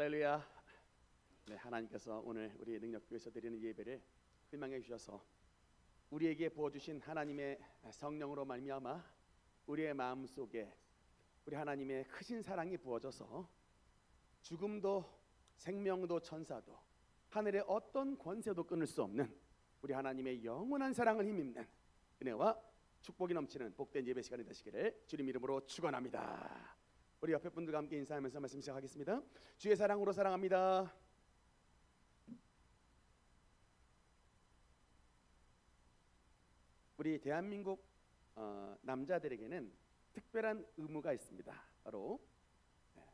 할렐루야. 네, 하나님께서 오늘 우리 능력교회에서 드리는 예배를 희망해 주셔서 우리에게 부어주신 하나님의 성령으로 말미암아 우리의 마음 속에 우리 하나님의 크신 사랑이 부어져서 죽음도 생명도 천사도 하늘의 어떤 권세도 끊을 수 없는 우리 하나님의 영원한 사랑을 힘입는 은혜와 축복이 넘치는 복된 예배 시간이 되시기를 주님 이름으로 축원합니다. 우리 옆에 분들과 함께 인사하면서 말씀 시작하겠습니다. 주의 사랑으로 사랑합니다. 우리 대한민국 남자들에게는 특별한 의무가 있습니다. 바로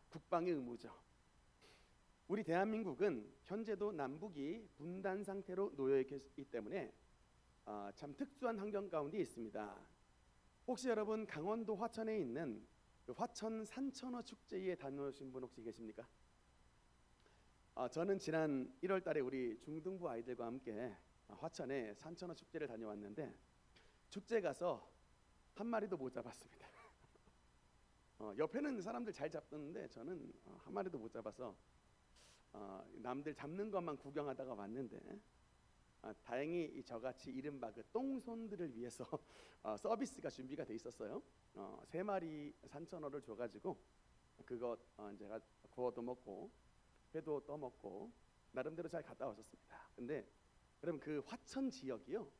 국방의 의무죠. 우리 대한민국은 현재도 남북이 분단 상태로 놓여 있기 때문에 참 특수한 환경 가운데 있습니다. 혹시 여러분 강원도 화천에 있는 화천 산천어 축제에 다녀오신 분 혹시 계십니까? 저는 지난 1월 달에 우리 중등부 아이들과 함께 화천에 산천어 축제를 다녀왔는데 축제 가서 한 마리도 못 잡았습니다. 옆에는 사람들 잘 잡던데 저는 한 마리도 못 잡아서 남들 잡는 것만 구경하다가 왔는데 다행히 저같이 이른바 그 똥손들을 위해서 서비스가 준비가 돼 있었어요. 3마리 산천어를 줘가지고 그거 제가 구워도 먹고 회도 떠먹고 나름대로 잘 갔다 왔었습니다. 근데 여러분 그 화천 지역이요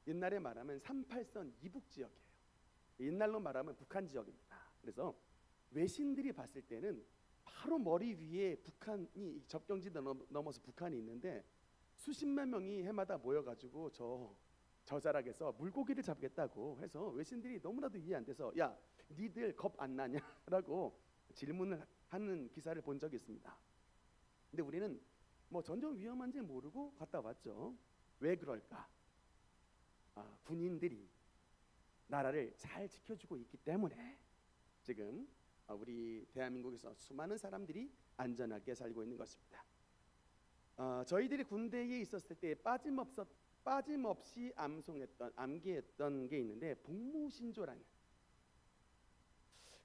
옛날에 말하면 38선 이북 지역이에요. 옛날로 말하면 북한 지역입니다. 그래서 외신들이 봤을 때는 바로 머리 위에 북한이 접경지 넘어서 북한이 있는데 수십만 명이 해마다 모여가지고 저 자락에서 물고기를 잡겠다고 해서 외신들이 너무나도 이해 안 돼서 야 니들 겁 안 나냐라고 질문을 하는 기사를 본 적이 있습니다. 근데 우리는 뭐 전쟁 위험한지 모르고 갔다 왔죠. 왜 그럴까? 군인들이 나라를 잘 지켜주고 있기 때문에 지금 우리 대한민국에서 수많은 사람들이 안전하게 살고 있는 것입니다. 저희들이 군대에 있었을 때 빠짐없이 암기했던 게 있는데 복무신조라는,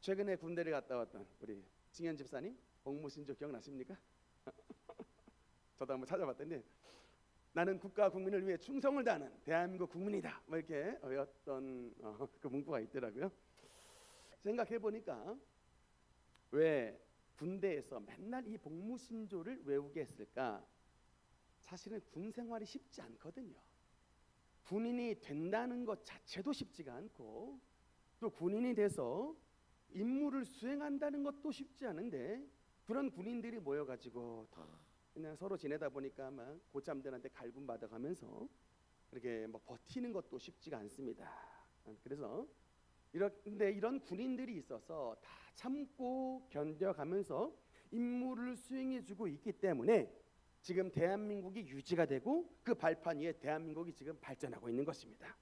최근에 군대를 갔다 왔던 우리 승현 집사님 복무신조 기억나십니까? 저도 한번 찾아봤던데 나는 국가 국민을 위해 충성을 다하는 대한민국 국민이다 뭐 이렇게 외웠던 그 문구가 있더라고요. 생각해 보니까 왜 군대에서 맨날 이 복무신조를 외우게 했을까? 사실은 군 생활이 쉽지 않거든요. 군인이 된다는 것 자체도 쉽지가 않고 또 군인이 돼서 임무를 수행한다는 것도 쉽지 않은데 그런 군인들이 모여가지고 그냥 서로 지내다 보니까 막 고참들한테 갈굼 받아가면서 이렇게 뭐 버티는 것도 쉽지가 않습니다. 그래서 이런 군인들이 있어서 다 참고 견뎌가면서 임무를 수행해주고 있기 때문에 지금 대한민국이 유지가 되고 그 발판 위에 대한민국이 지금 발전하고 있는 것입니다.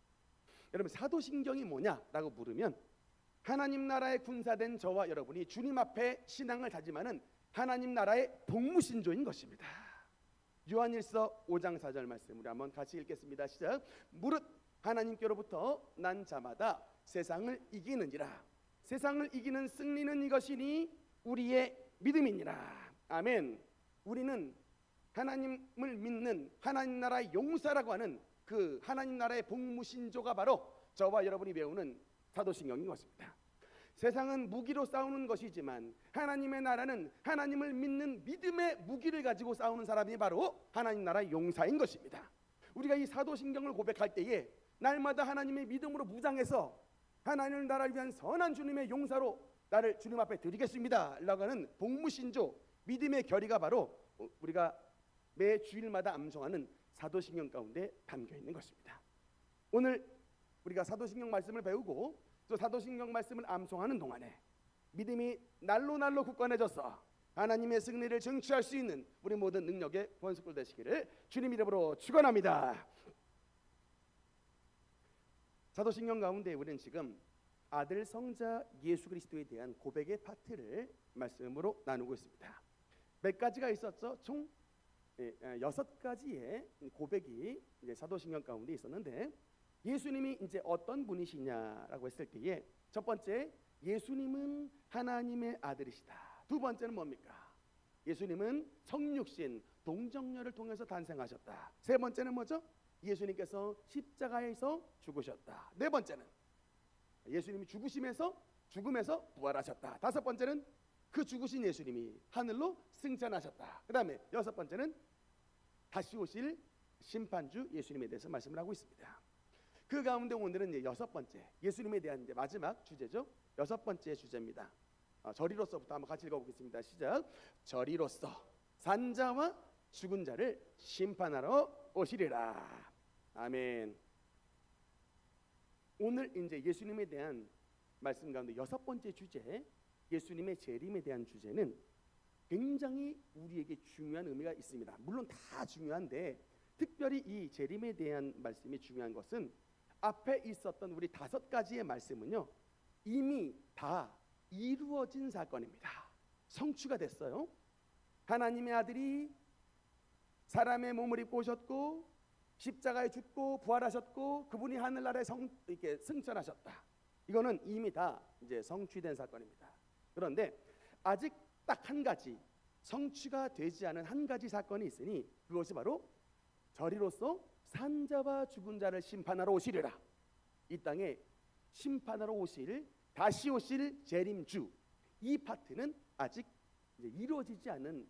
여러분 사도신경이 뭐냐라고 물으면 하나님 나라의 군사된 저와 여러분이 주님 앞에 신앙을 다짐하는 하나님 나라의 복무신조인 것입니다. 요한일서 5장 4절 말씀 우리 한번 같이 읽겠습니다. 시작. 무릇 하나님께로부터 난 자마다 세상을 이기느니라. 세상을 이기는 승리는 이것이니 우리의 믿음이니라. 아멘. 우리는 하나님을 믿는 하나님 나라의 용사라고 하는 그 하나님 나라의 복무신조가 바로 저와 여러분이 배우는 사도신경인 것입니다. 세상은 무기로 싸우는 것이지만 하나님의 나라는 하나님을 믿는 믿음의 무기를 가지고 싸우는 사람이 바로 하나님 나라의 용사인 것입니다. 우리가 이 사도신경을 고백할 때에 날마다 하나님의 믿음으로 무장해서 하나님 나라를 위한 선한 주님의 용사로 나를 주님 앞에 드리겠습니다 라고 하는 복무신조 믿음의 결의가 바로 우리가 매 주일마다 암송하는 사도신경 가운데 담겨 있는 것입니다. 오늘 우리가 사도신경 말씀을 배우고 또 사도신경 말씀을 암송하는 동안에 믿음이 날로 굳건해져서 하나님의 승리를 쟁취할 수 있는 우리 모든 능력의 권속들 되시기를 주님 이름으로 축원합니다. 사도신경 가운데 우리는 지금 아들 성자 예수 그리스도에 대한 고백의 파트를 말씀으로 나누고 있습니다. 몇 가지가 있었죠? 총 6가지의 고백이 이제 사도신경 가운데 있었는데 예수님이 이제 어떤 분이시냐라고 했을 때에 첫 번째 예수님은 하나님의 아들이시다. 두 번째는 뭡니까? 예수님은 성육신 동정녀를 통해서 탄생하셨다. 세 번째는 뭐죠? 예수님께서 십자가에서 죽으셨다. 네 번째는 예수님이 죽음에서 부활하셨다. 다섯 번째는 그 죽으신 예수님이 하늘로 승천하셨다. 그 다음에 여섯 번째는 다시 오실 심판주 예수님에 대해서 말씀을 하고 있습니다. 그 가운데 오늘은 이제 여섯 번째 예수님에 대한 이제 마지막 주제죠. 여섯 번째 주제입니다. 저리로서부터 한번 같이 읽어보겠습니다. 시작. 저리로서 산자와 죽은 자를 심판하러 오시리라. 아멘. 오늘 이제 예수님에 대한 말씀 가운데 여섯 번째 주제, 예수님의 재림에 대한 주제는 굉장히 우리에게 중요한 의미가 있습니다. 물론 다 중요한데 특별히 이 재림에 대한 말씀이 중요한 것은 앞에 있었던 우리 다섯 가지의 말씀은요, 이미 다 이루어진 사건입니다. 성취가 됐어요. 하나님의 아들이 사람의 몸을 입고 오셨고 십자가에 죽고 부활하셨고 그분이 하늘나라에 이렇게 승천하셨다. 이거는 이미 다 이제 성취된 사건입니다. 그런데 아직 딱 한 가지 성취가 되지 않은 한 가지 사건이 있으니 그것이 바로 저리로서 산자와 죽은 자를 심판하러 오시리라. 이 땅에 심판하러 오실 다시 오실 재림주, 이 파트는 아직 이제 이루어지지 않은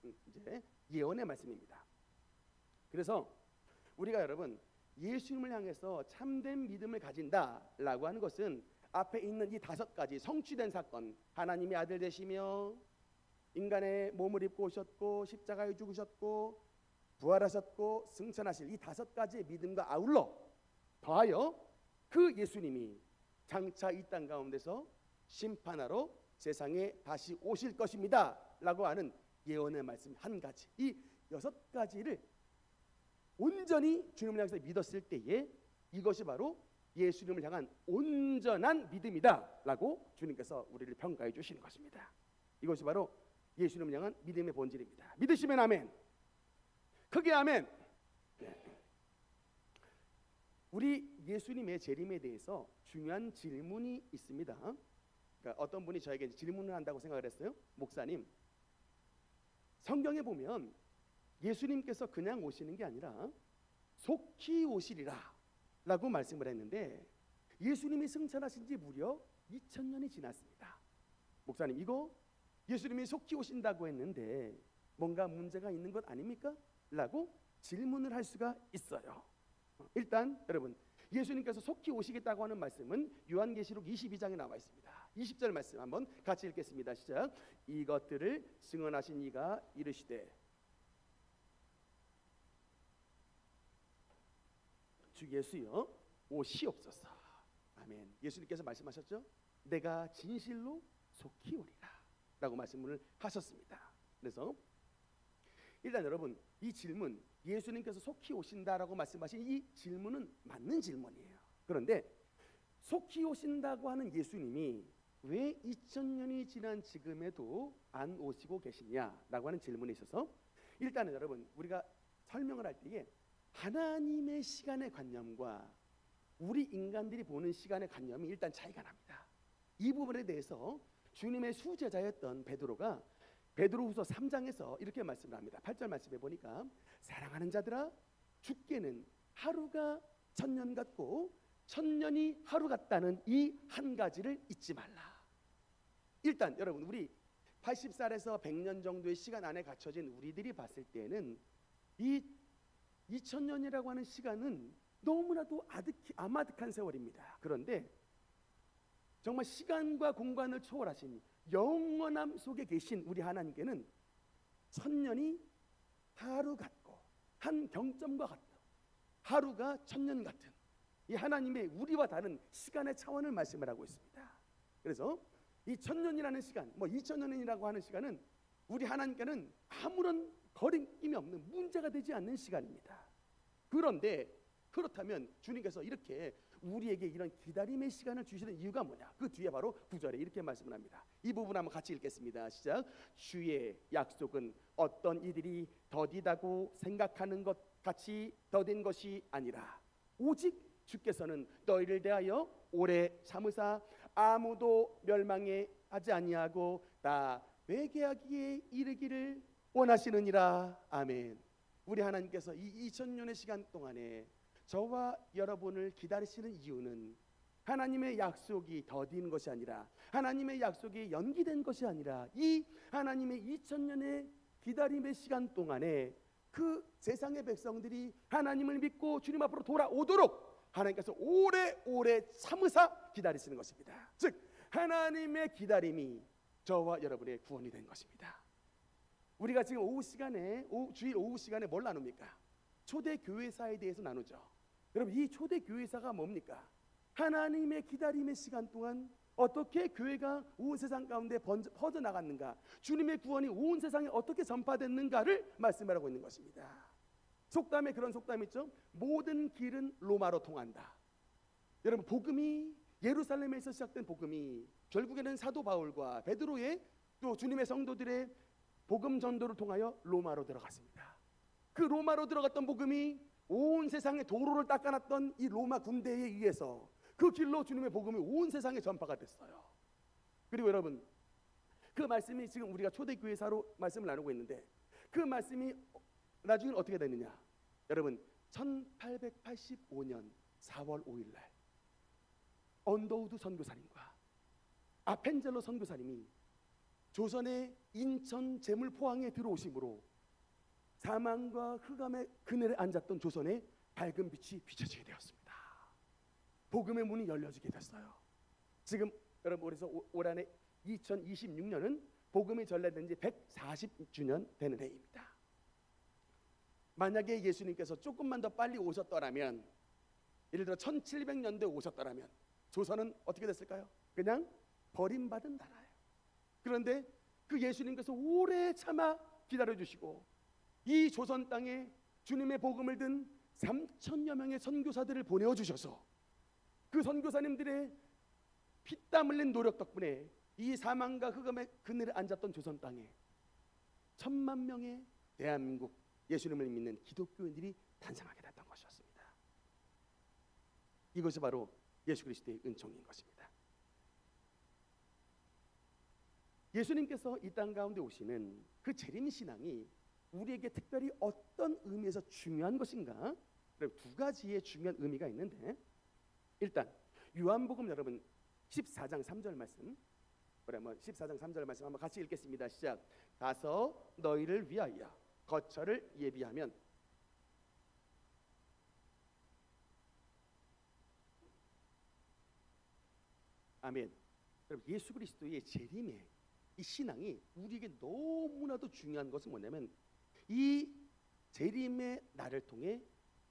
이제 예언의 말씀입니다. 그래서 우리가 여러분 예수님을 향해서 참된 믿음을 가진다라고 하는 것은 앞에 있는 이 다섯 가지 성취된 사건, 하나님의 아들 되시며 인간의 몸을 입고 오셨고 십자가에 죽으셨고 부활하셨고 승천하실 이 다섯 가지의 믿음과 아울러 더하여 그 예수님이 장차 이 땅 가운데서 심판하러 세상에 다시 오실 것입니다 라고 하는 예언의 말씀 한 가지, 이 여섯 가지를 온전히 주님을 향해서 믿었을 때에 이것이 바로 예수님을 향한 온전한 믿음이다 라고 주님께서 우리를 평가해 주시는 것입니다. 이것이 바로 예수님을 향한 믿음의 본질입니다. 믿으시면 아멘. 크게 아멘. 우리 예수님의 재림에 대해서 중요한 질문이 있습니다. 그러니까 어떤 분이 저에게 질문을 한다고 생각을 했어요. 목사님, 성경에 보면 예수님께서 그냥 오시는 게 아니라 속히 오시리라 라고 말씀을 했는데 예수님이 승천하신 지 무려 2000년이 지났습니다. 목사님, 이거 예수님이 속히 오신다고 했는데 뭔가 문제가 있는 것 아닙니까? 라고 질문을 할 수가 있어요. 일단 여러분, 예수님께서 속히 오시겠다고 하는 말씀은 요한계시록 22장에 나와 있습니다. 20절 말씀 한번 같이 읽겠습니다. 시작. 이것들을 증언하신 이가 이르시되 주 예수여 오시옵소서. 아멘. 예수님께서 말씀하셨죠. 내가 진실로 속히 오리라 라고 말씀을 하셨습니다. 그래서 일단 여러분, 이 질문, 예수님께서 속히 오신다라고 말씀하신 이 질문은 맞는 질문이에요. 그런데 속히 오신다고 하는 예수님이 왜 2000년이 지난 지금에도 안 오시고 계시냐라고 하는 질문이 있어서 일단은 여러분, 우리가 설명을 할 때에 하나님의 시간의 관념과 우리 인간들이 보는 시간의 관념이 일단 차이가 납니다. 이 부분에 대해서 주님의 수제자였던 베드로가 베드로후서 3장에서 이렇게 말씀을 합니다. 8절 말씀에 보니까 사랑하는 자들아, 주께는 하루가 1000년 같고 1000년이 하루 같다는 이 한 가지를 잊지 말라. 일단 여러분, 우리 80살에서 100년 정도의 시간 안에 갇혀진 우리들이 봤을 때는 이 2000년이라고 하는 시간은 너무나도 아마득한 세월입니다. 그런데 정말 시간과 공간을 초월하신 영원함 속에 계신 우리 하나님께는 1000년이 하루 같고 한 경점과 같다. 하루가 1000년 같은 이 하나님의 우리와 다른 시간의 차원을 말씀을 하고 있습니다. 그래서 이 1000년이라는 시간, 2000년이라고 하는 시간은 우리 하나님께는 아무런 거리낌이 없는 문제가 되지 않는 시간입니다. 그런데 그렇다면 주님께서 이렇게 우리에게 이런 기다림의 시간을 주시는 이유가 뭐냐? 그 뒤에 바로 9절에 이렇게 말씀을 합니다. 이 부분 한번 같이 읽겠습니다. 시작. 주의 약속은 어떤 이들이 더디다고 생각하는 것 같이 더딘 것이 아니라 오직 주께서는 너희를 대하여 오래 참으사 아무도 멸망에 하지 아니하고 다 회개하기에 이르기를 원하시느니라. 아멘. 우리 하나님께서 이 2000년의 시간 동안에 저와 여러분을 기다리시는 이유는 하나님의 약속이 더딘 것이 아니라, 하나님의 약속이 연기된 것이 아니라, 이 하나님의 2000년의 기다림의 시간 동안에 그 세상의 백성들이 하나님을 믿고 주님 앞으로 돌아오도록 하나님께서 오래오래 참으사 기다리시는 것입니다. 즉 하나님의 기다림이 저와 여러분의 구원이 된 것입니다. 우리가 지금 주일 오후 시간에 뭘 나눕니까? 초대교회사에 대해서 나누죠. 여러분, 이 초대교회사가 뭡니까? 하나님의 기다림의 시간 동안 어떻게 교회가 온 세상 가운데 퍼져나갔는가, 주님의 구원이 온 세상에 어떻게 전파됐는가를 말씀하고 있는 것입니다. 속담에 그런 속담이 있죠. 모든 길은 로마로 통한다. 여러분, 복음이 예루살렘에서 시작된 복음이 결국에는 사도 바울과 베드로의 또 주님의 성도들의 복음 전도를 통하여 로마로 들어갔습니다. 그 로마로 들어갔던 복음이 온 세상의 도로를 닦아놨던 이 로마 군대에 의해서 그 길로 주님의 복음이 온 세상에 전파가 됐어요. 그리고 여러분, 그 말씀이 지금 우리가 초대교회사로 말씀을 나누고 있는데, 그 말씀이 나중에 어떻게 됐느냐? 여러분, 1885년 4월 5일 날 언더우드 선교사님과 아펜젤로 선교사님이 조선의 인천 제물포항에 들어오심으로 사망과 흑암의 그늘에 앉았던 조선의 밝은 빛이 비춰지게 되었습니다. 복음의 문이 열려지게 됐어요. 지금 여러분, 그래서 올 한해 2026년은 복음이 전래된 지 140주년 되는 해입니다. 만약에 예수님께서 조금만 더 빨리 오셨더라면, 예를 들어 1700년대에 오셨더라면 조선은 어떻게 됐을까요? 그냥 버림받은 나라예요. 그런데 그 예수님께서 오래 참아 기다려주시고 이 조선 땅에 주님의 복음을 든 3000여 명의 선교사들을 보내어 주셔서 그 선교사님들의 피땀 흘린 노력 덕분에 이 사망과 흑암의 그늘에 앉았던 조선 땅에 1000만 명의 대한민국 예수님을 믿는 기독교인들이 탄생하게 됐던 것이었습니다. 이것이 바로 예수 그리스도의 은총인 것입니다. 예수님께서 이 땅 가운데 오시는 그 재림신앙이 우리에게 특별히 어떤 의미에서 중요한 것인가? 두 가지의 중요한 의미가 있는데, 일단 요한복음 여러분 14장 3절 말씀, 그러면 14장 3절 말씀 한번 같이 읽겠습니다. 시작. 가서 너희를 위하여 거처를 예비하면. 아멘. 여러분, 예수 그리스도의 재림의 이 신앙이 우리에게 너무나도 중요한 것은 뭐냐면, 이 재림의 날을 통해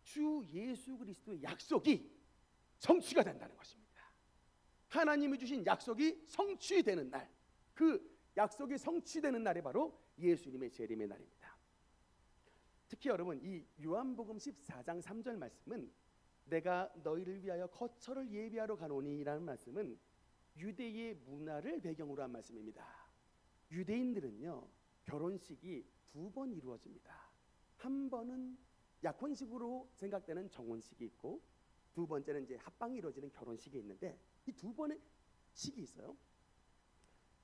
주 예수 그리스도의 약속이 성취가 된다는 것입니다. 하나님이 주신 약속이 성취되는 날, 그 약속이 성취되는 날이 바로 예수님의 재림의 날입니다. 특히 여러분, 이 요한복음 14장 3절 말씀은 내가 너희를 위하여 거처를 예비하러 가노니라는 말씀은 유대의 문화를 배경으로 한 말씀입니다. 유대인들은요, 결혼식이 두 번 이루어집니다. 한 번은 약혼식으로 생각되는 정혼식이 있고, 두 번째는 이제 합방이 이루어지는 결혼식이 있는데, 이 두 번의 식이 있어요.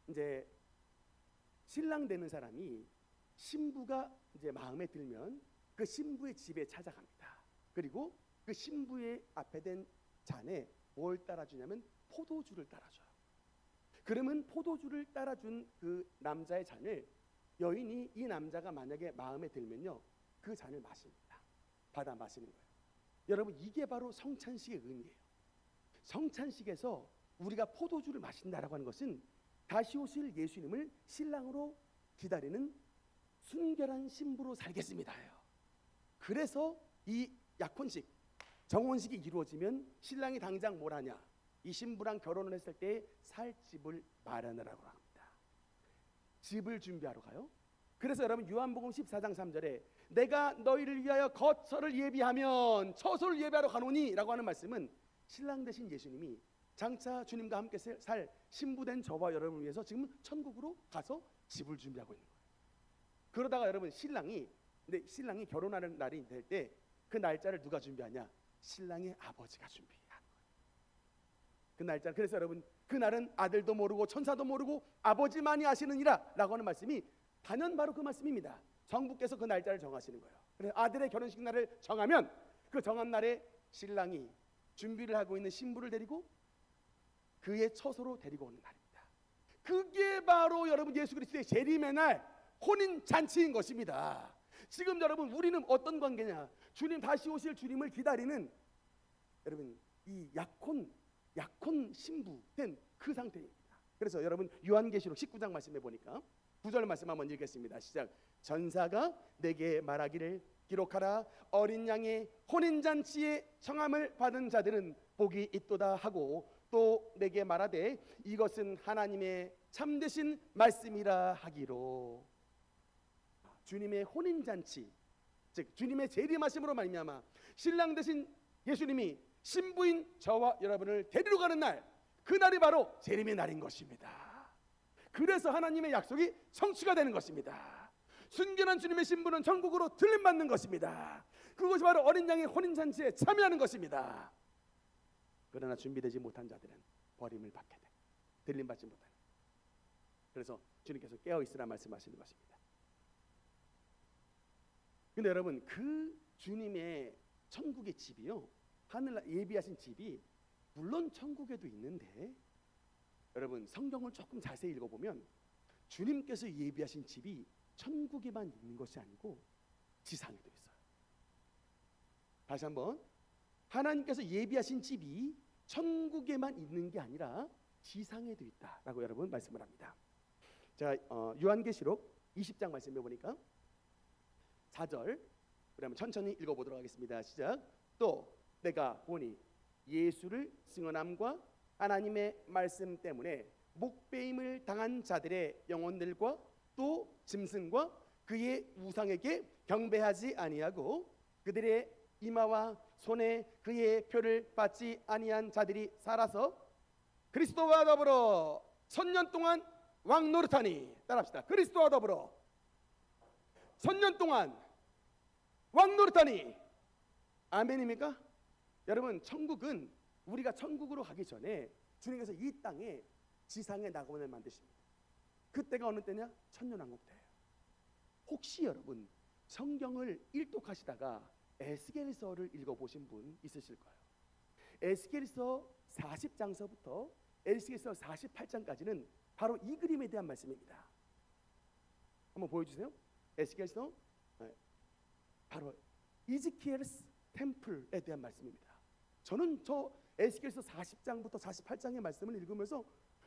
이제 신랑 되는 사람이 신부가 이제 마음에 들면 그 신부의 집에 찾아갑니다. 그리고 그 신부의 앞에 된 잔에 뭘 따라주냐면 포도주를 따라줘요. 그러면 포도주를 따라준 그 남자의 잔을 여인이, 이 남자가 만약에 마음에 들면요, 그 잔을 마십니다. 받아 마시는 거예요. 여러분, 이게 바로 성찬식의 의미예요. 성찬식에서 우리가 포도주를 마신다라고 하는 것은 다시 오실 예수님을 신랑으로 기다리는 순결한 신부로 살겠습니다예요. 그래서 이 약혼식, 정혼식이 이루어지면 신랑이 당장 뭘 하냐? 이 신부랑 결혼을 했을 때 살 집을 마련하라고 합니다. 집을 준비하러 가요. 그래서 여러분, 요한복음 14장 3절에 내가 너희를 위하여 거처를 예비하면 처소를 예비하러 가노니 라고 하는 말씀은 신랑 되신 예수님이 장차 주님과 함께 살 신부된 저와 여러분을 위해서 지금 천국으로 가서 집을 준비하고 있는 거예요. 그러다가 여러분, 신랑이 결혼하는 날이 될 때 그 날짜를 누가 준비하냐? 신랑의 아버지가 준비하는 거예요. 그 날짜. 그래서 여러분, 그날은 아들도 모르고 천사도 모르고 아버지만이 아시느니라 라고 하는 말씀이 단연 바로 그 말씀입니다. 성부께서 그 날짜를 정하시는 거예요. 그래서 아들의 결혼식 날을 정하면 그 정한 날에 신랑이 준비를 하고 있는 신부를 데리고 그의 처소로 데리고 오는 날입니다. 그게 바로 여러분 예수 그리스도의 재림의 날 혼인 잔치인 것입니다. 지금 여러분 우리는 어떤 관계냐? 주님 다시 오실 주님을 기다리는 여러분 이 약혼 신부 된 그 상태입니다. 그래서 여러분 요한계시록 19장 말씀해 보니까 9절 말씀 한번 읽겠습니다. 시작. 전사가 내게 말하기를 기록하라. 어린 양의 혼인잔치에 청함을 받은 자들은 복이 있도다 하고 또 내게 말하되 이것은 하나님의 참되신 말씀이라 하기로. 주님의 혼인잔치, 즉 주님의 재림하심으로 말미암아 신랑 되신 예수님이 신부인 저와 여러분을 데리러 가는 날, 그날이 바로 재림의 날인 것입니다. 그래서 하나님의 약속이 성취가 되는 것입니다. 순결한 주님의 신부는 천국으로 들림받는 것입니다. 그것이 바로 어린 양의 혼인잔치에 참여하는 것입니다. 그러나 준비되지 못한 자들은 버림을 받게 돼. 들림받지 못하는. 그래서 주님께서 깨어있으라 말씀하시는 것입니다. 근데 여러분 그 주님의 천국의 집이요, 하늘날 예비하신 집이 물론 천국에도 있는데 여러분 성경을 조금 자세히 읽어보면 주님께서 예비하신 집이 천국에만 있는 것이 아니고 지상에도 있어요. 다시 한번, 하나님께서 예비하신 집이 천국에만 있는 게 아니라 지상에도 있다라고 여러분 말씀을 합니다. 자, 요한계시록 20장 말씀해 보니까 4절 우리 한번 천천히 읽어보도록 하겠습니다. 시작. 또 내가 보니 예수를 증언함과 하나님의 말씀 때문에 목배임을 당한 자들의 영혼들과 또 짐승과 그의 우상에게 경배하지 아니하고 그들의 이마와 손에 그의 표를 받지 아니한 자들이 살아서 그리스도와 더불어 천년 동안 왕 노릇하니. 따라합시다. 그리스도와 더불어 천년 동안 왕 노릇하니. 아멘입니까? 여러분 천국은 우리가 천국으로 가기 전에 주님께서 이 땅에 지상의 낙원을 만드십니다. 그때가 어느 때냐? 천년왕국 때예요. 혹시 여러분 성경을 일독하시다가 에스겔서를 읽어보신 분 있으실 거예요. 에스겔서 40장서부터 에스겔서 48장까지는 바로 이 그림에 대한 말씀입니다. 한번 보여주세요. 에스겔서 바로 이즈키엘스 템플에 대한 말씀입니다. 저는 저 에스겔서 40장부터 48장의 말씀을 읽으면서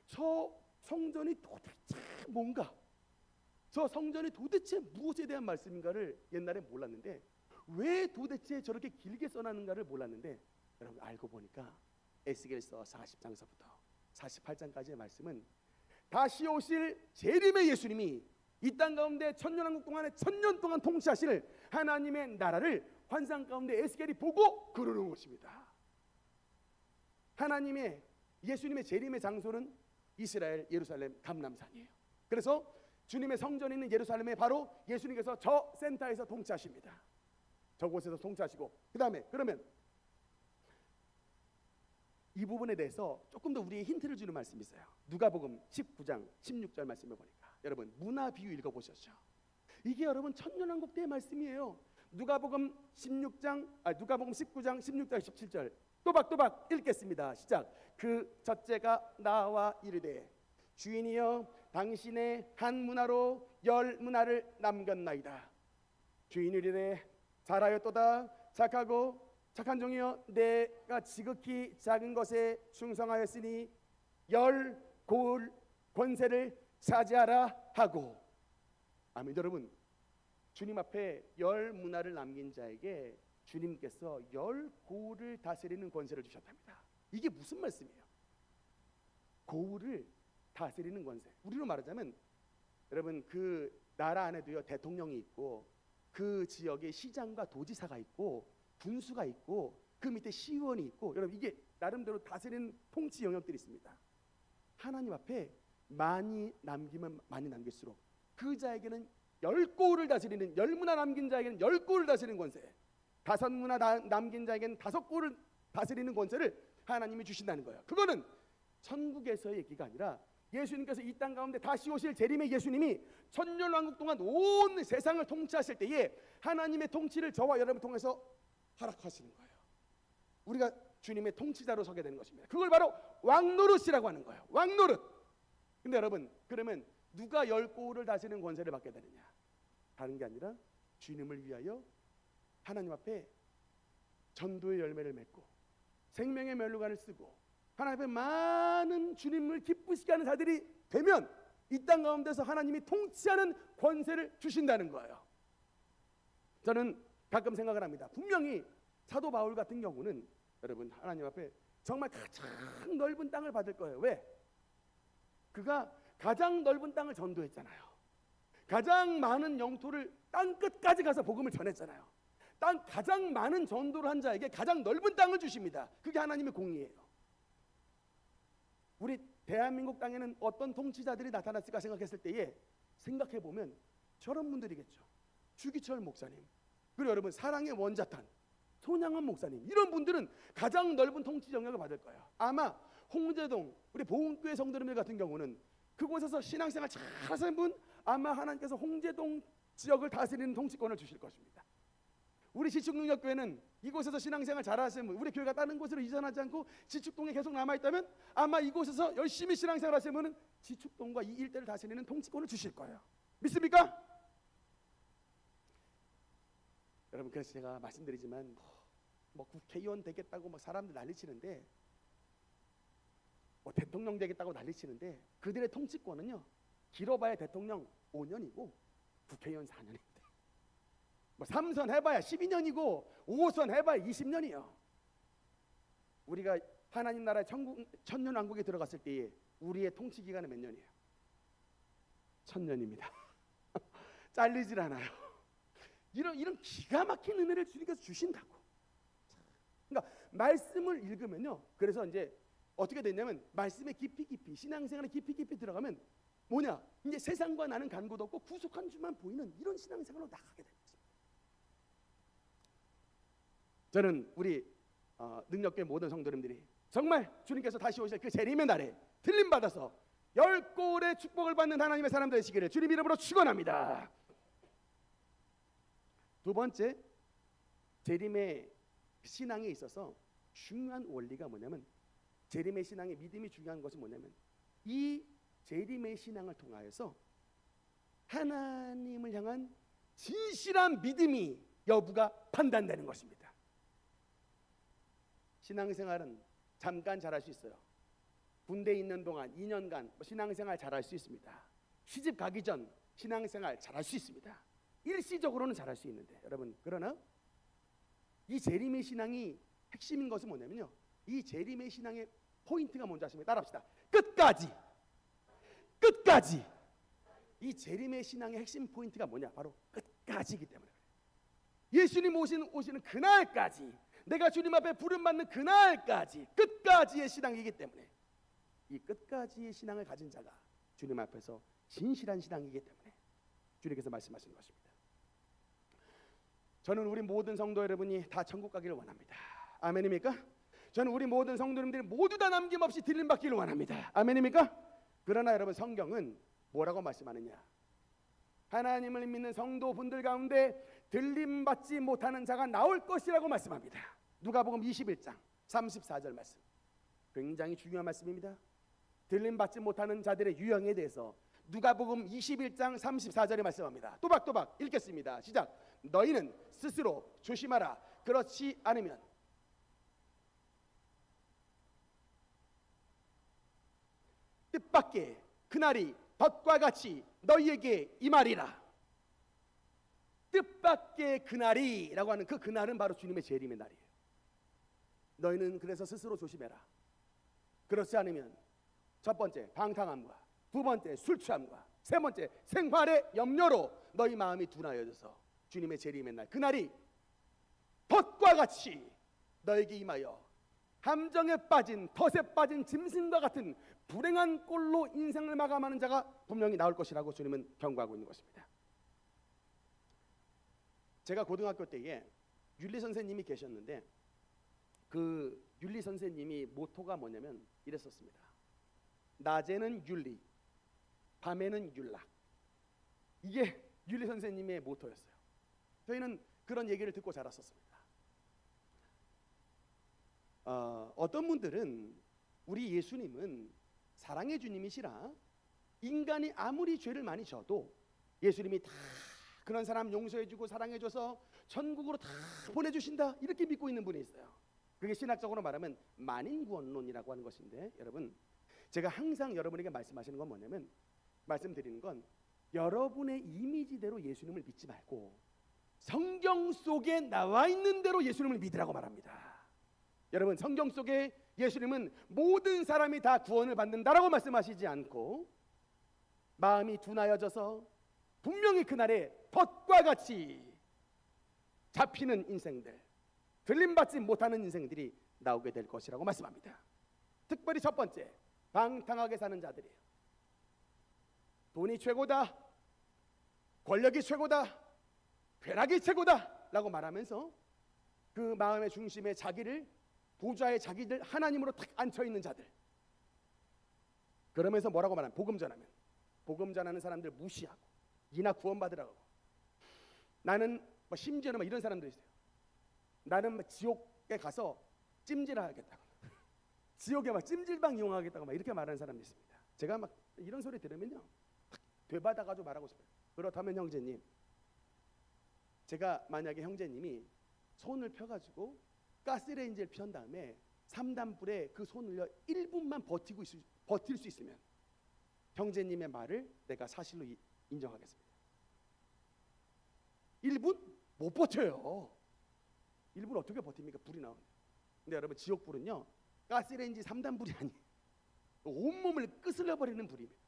저 성전이 도대체 뭔가, 저 성전이 도대체 무엇에 대한 말씀인가를 옛날에 몰랐는데, 왜 도대체 저렇게 길게 써놨는가를 몰랐는데, 여러분 알고 보니까 에스겔서 40장서부터 48장까지의 말씀은 다시 오실 재림의 예수님이 이 땅 가운데 천년왕국 동안에 천년 동안 통치하실 하나님의 나라를 환상 가운데 에스겔이 보고 그러는 것입니다. 하나님의 예수님의 재림의 장소는 이스라엘 예루살렘 감람산이에요. 그래서 주님의 성전이 있는 예루살렘에 바로 예수님께서 저 센터에서 통치하십니다. 저곳에서 통치하시고, 그 다음에 그러면 이 부분에 대해서 조금 더 우리의 힌트를 주는 말씀이 있어요. 누가복음 19장 16절 말씀을 보니까 여러분 문화 비유 읽어보셨죠? 이게 여러분 천년왕국 때의 말씀이에요. 누가복음 19장 16절 17절 또박또박 읽겠습니다. 시작. 그 첫째가 나와 이르되 주인이여 당신의 한 문화로 10문화를 남겼나이다. 주인이 이르되 잘하였도다. 착한 종이여 내가 지극히 작은 것에 충성하였으니 10고을 권세를 차지하라 하고. 아멘. 여러분 주님 앞에 10문화를 남긴 자에게 주님께서 10고을을 다스리는 권세를 주셨답니다. 이게 무슨 말씀이에요? 고을을 다스리는 권세. 우리로 말하자면 여러분 그 나라 안에도요 대통령이 있고 그 지역에 시장과 도지사가 있고 군수가 있고 그 밑에 시의원이 있고, 여러분 이게 나름대로 다스리는 통치 영역들이 있습니다. 하나님 앞에 많이 남기면 많이 남길수록 그 자에게는 10고을을 다스리는, 10문화 남긴 자에게는 10고을을 다스리는 권세, 5문화 남긴 자에게는 5고을을 다스리는 권세를 하나님이 주신다는 거예요. 그거는 천국에서의 얘기가 아니라 예수님께서 이 땅 가운데 다시 오실 재림의 예수님이 천년왕국 동안 온 세상을 통치하실 때에 하나님의 통치를 저와 여러분 통해서 허락하시는 거예요. 우리가 주님의 통치자로 서게 되는 것입니다. 그걸 바로 왕노릇이라고 하는 거예요. 왕노릇. 근데 여러분, 그러면 누가 열 고울을 다스리는 권세를 받게 되느냐? 다른 게 아니라 주님을 위하여 하나님 앞에 전도의 열매를 맺고 생명의 면류관을 쓰고 하나님 앞에 많은 주님을 기쁘시게 하는 자들이 되면 이 땅 가운데서 하나님이 통치하는 권세를 주신다는 거예요. 저는 가끔 생각을 합니다. 분명히 사도 바울 같은 경우는 여러분 하나님 앞에 정말 가장 넓은 땅을 받을 거예요. 왜? 그가 가장 넓은 땅을 전도했잖아요. 가장 많은 영토를 땅 끝까지 가서 복음을 전했잖아요. 땅 가장 많은 전도를 한 자에게 가장 넓은 땅을 주십니다. 그게 하나님의 공의예요. 우리 대한민국 땅에는 어떤 통치자들이 나타났을까 생각했을 때에 생각해보면 저런 분들이겠죠. 주기철 목사님, 그리고 여러분 사랑의 원자탄 손양원 목사님, 이런 분들은 가장 넓은 통치 영역을 받을 거예요. 아마 홍제동 우리 보은교회 성도님들 같은 경우는 그곳에서 신앙생활 잘 하시는 분, 아마 하나님께서 홍제동 지역을 다스리는 통치권을 주실 것입니다. 우리 지축능력교회는 이곳에서 신앙생활 잘 하시는 분, 우리 교회가 다른 곳으로 이전하지 않고 지축동에 계속 남아있다면 아마 이곳에서 열심히 신앙생활 하시는 분은 지축동과 이 일대를 다스리는 통치권을 주실 거예요. 믿습니까? 여러분, 그래서 제가 말씀드리지만 뭐 국회의원 되겠다고 막 사람들 난리치는데, 뭐 대통령 되겠다고 난리치는데, 그들의 통치권은요 길어봐야 대통령 5년이고 국회의원 4년입니다. 뭐 3선 해봐야 12년이고 5선 해봐야 20년이요. 우리가 하나님 나라의 천년왕국에 들어갔을 때에 우리의 통치 기간은 몇 년이에요? 1000년입니다. 잘리질 않아요. 이런 기가 막힌 은혜를 주님께서 주신다고. 그러니까 말씀을 읽으면요, 그래서 이제 어떻게 됐냐면 말씀에 깊이 신앙생활에 깊이 들어가면 뭐냐, 이제 세상과 나는 간고도 없고 구속한 주만 보이는 이런 신앙생활로 나가게 됩니다. 저는 우리 능력교회 모든 성도님들이 정말 주님께서 다시 오실 그 재림의 날에 들림받아서 열 고울의 축복을 받는 하나님의 사람 되시기를 주님 이름으로 축원합니다. 두 번째, 재림의 신앙에 있어서 중요한 원리가 뭐냐면, 재림의 신앙의 믿음이 중요한 것은 뭐냐면, 이 재림의 신앙을 통하여서 하나님을 향한 진실한 믿음이 여부가 판단되는 것입니다. 신앙생활은 잠깐 잘할 수 있어요. 군대에 있는 동안 2년간 신앙생활 잘할 수 있습니다. 시집 가기 전 신앙생활 잘할 수 있습니다. 일시적으로는 잘할 수 있는데 여러분, 그러나 이 재림의 신앙이 핵심인 것은 뭐냐면요, 이 재림의 신앙의 포인트가 뭔지 아십니까? 따라합시다. 끝까지. 이 재림의 신앙의 핵심 포인트가 뭐냐? 바로 끝까지이기 때문에 예수님 오시는 그날까지, 내가 주님 앞에 부름받는 그날까지, 끝까지의 신앙이기 때문에 이 끝까지의 신앙을 가진 자가 주님 앞에서 진실한 신앙이기 때문에 주님께서 말씀하시는 것입니다. 저는 우리 모든 성도 여러분이 다 천국 가기를 원합니다. 아멘입니까? 저는 우리 모든 성도님들이 모두 다 남김없이 들림받기를 원합니다. 아멘입니까? 그러나 여러분, 성경은 뭐라고 말씀하느냐? 하나님을 믿는 성도분들 가운데 들림받지 못하는 자가 나올 것이라고 말씀합니다. 누가복음 21장 34절 말씀, 굉장히 중요한 말씀입니다. 들림받지 못하는 자들의 유형에 대해서 누가복음 21장 34절에 말씀합니다. 또박또박 읽겠습니다. 시작. 너희는 스스로 조심하라. 그렇지 않으면 뜻밖의 그날이 덫과 같이 너희에게 임하리라. 뜻밖의 그날이라고 하는 그 그날은 바로 주님의 재림의 날이에요. 너희는 그래서 스스로 조심해라. 그렇지 않으면 첫 번째 방탕함과, 두 번째 술 취함과, 세 번째 생활의 염려로 너희 마음이 둔하여져서 주님의 재림의 날, 그날이 덫과 같이 너에게 임하여 함정에 빠진, 덫에 빠진 짐승과 같은 불행한 꼴로 인생을 마감하는 자가 분명히 나올 것이라고 주님은 경고하고 있는 것입니다. 제가 고등학교 때에 윤리 선생님이 계셨는데, 그 윤리 선생님이 모토가 뭐냐면 이랬었습니다. 낮에는 윤리, 밤에는 율락. 이게 윤리 선생님의 모토였어요. 저희는 그런 얘기를 듣고 자랐었습니다. 어떤 분들은 우리 예수님은 사랑의 주님이시라 인간이 아무리 죄를 많이 져도 예수님이 다 그런 사람 용서해주고 사랑해줘서 전국으로 다 보내주신다, 이렇게 믿고 있는 분이 있어요. 그게 신학적으로 말하면 만인구원론이라고 하는 것인데, 여러분, 제가 항상 여러분에게 말씀하시는 건 뭐냐면, 말씀드리는 건 여러분의 이미지대로 예수님을 믿지 말고 성경 속에 나와 있는 대로 예수님을 믿으라고 말합니다. 여러분, 성경 속에 예수님은 모든 사람이 다 구원을 받는다라고 말씀하시지 않고, 마음이 둔하여져서 분명히 그날에 덫과 같이 잡히는 인생들, 들림받지 못하는 인생들이 나오게 될 것이라고 말씀합니다. 특별히 첫 번째, 방탕하게 사는 자들이에요. 돈이 최고다, 권력이 최고다, 쾌락이 최고다 라고 말하면서 그 마음의 중심에 자기를, 부자의 자기들 하나님으로 탁 앉혀있는 자들, 그러면서 뭐라고 말하면, 복음 전하는 사람들 무시하고 니나 구원받으라고, 나는 심지어는 이런 사람도 있어요. 나는 지옥에 가서 찜질하겠다고, 지옥에 찜질방 이용하겠다고 이렇게 말하는 사람도 있습니다. 제가 이런 소리 들으면요, 되받아가지고 말하고 싶어요. 그렇다면 형제님, 제가 만약에 형제님이 손을 펴가지고 가스레인지를 피운 다음에 3단불에 그 손을요 1분만 버틸 수 있으면 형제님의 말을 내가 사실로 인정하겠습니다. 1분? 못 버텨요. 1분 어떻게 버팁니까? 불이 나오는데. 근데 여러분, 지옥불은요 가스레인지 3단불이 아니에요. 온몸을 끄슬러 버리는 불입니다.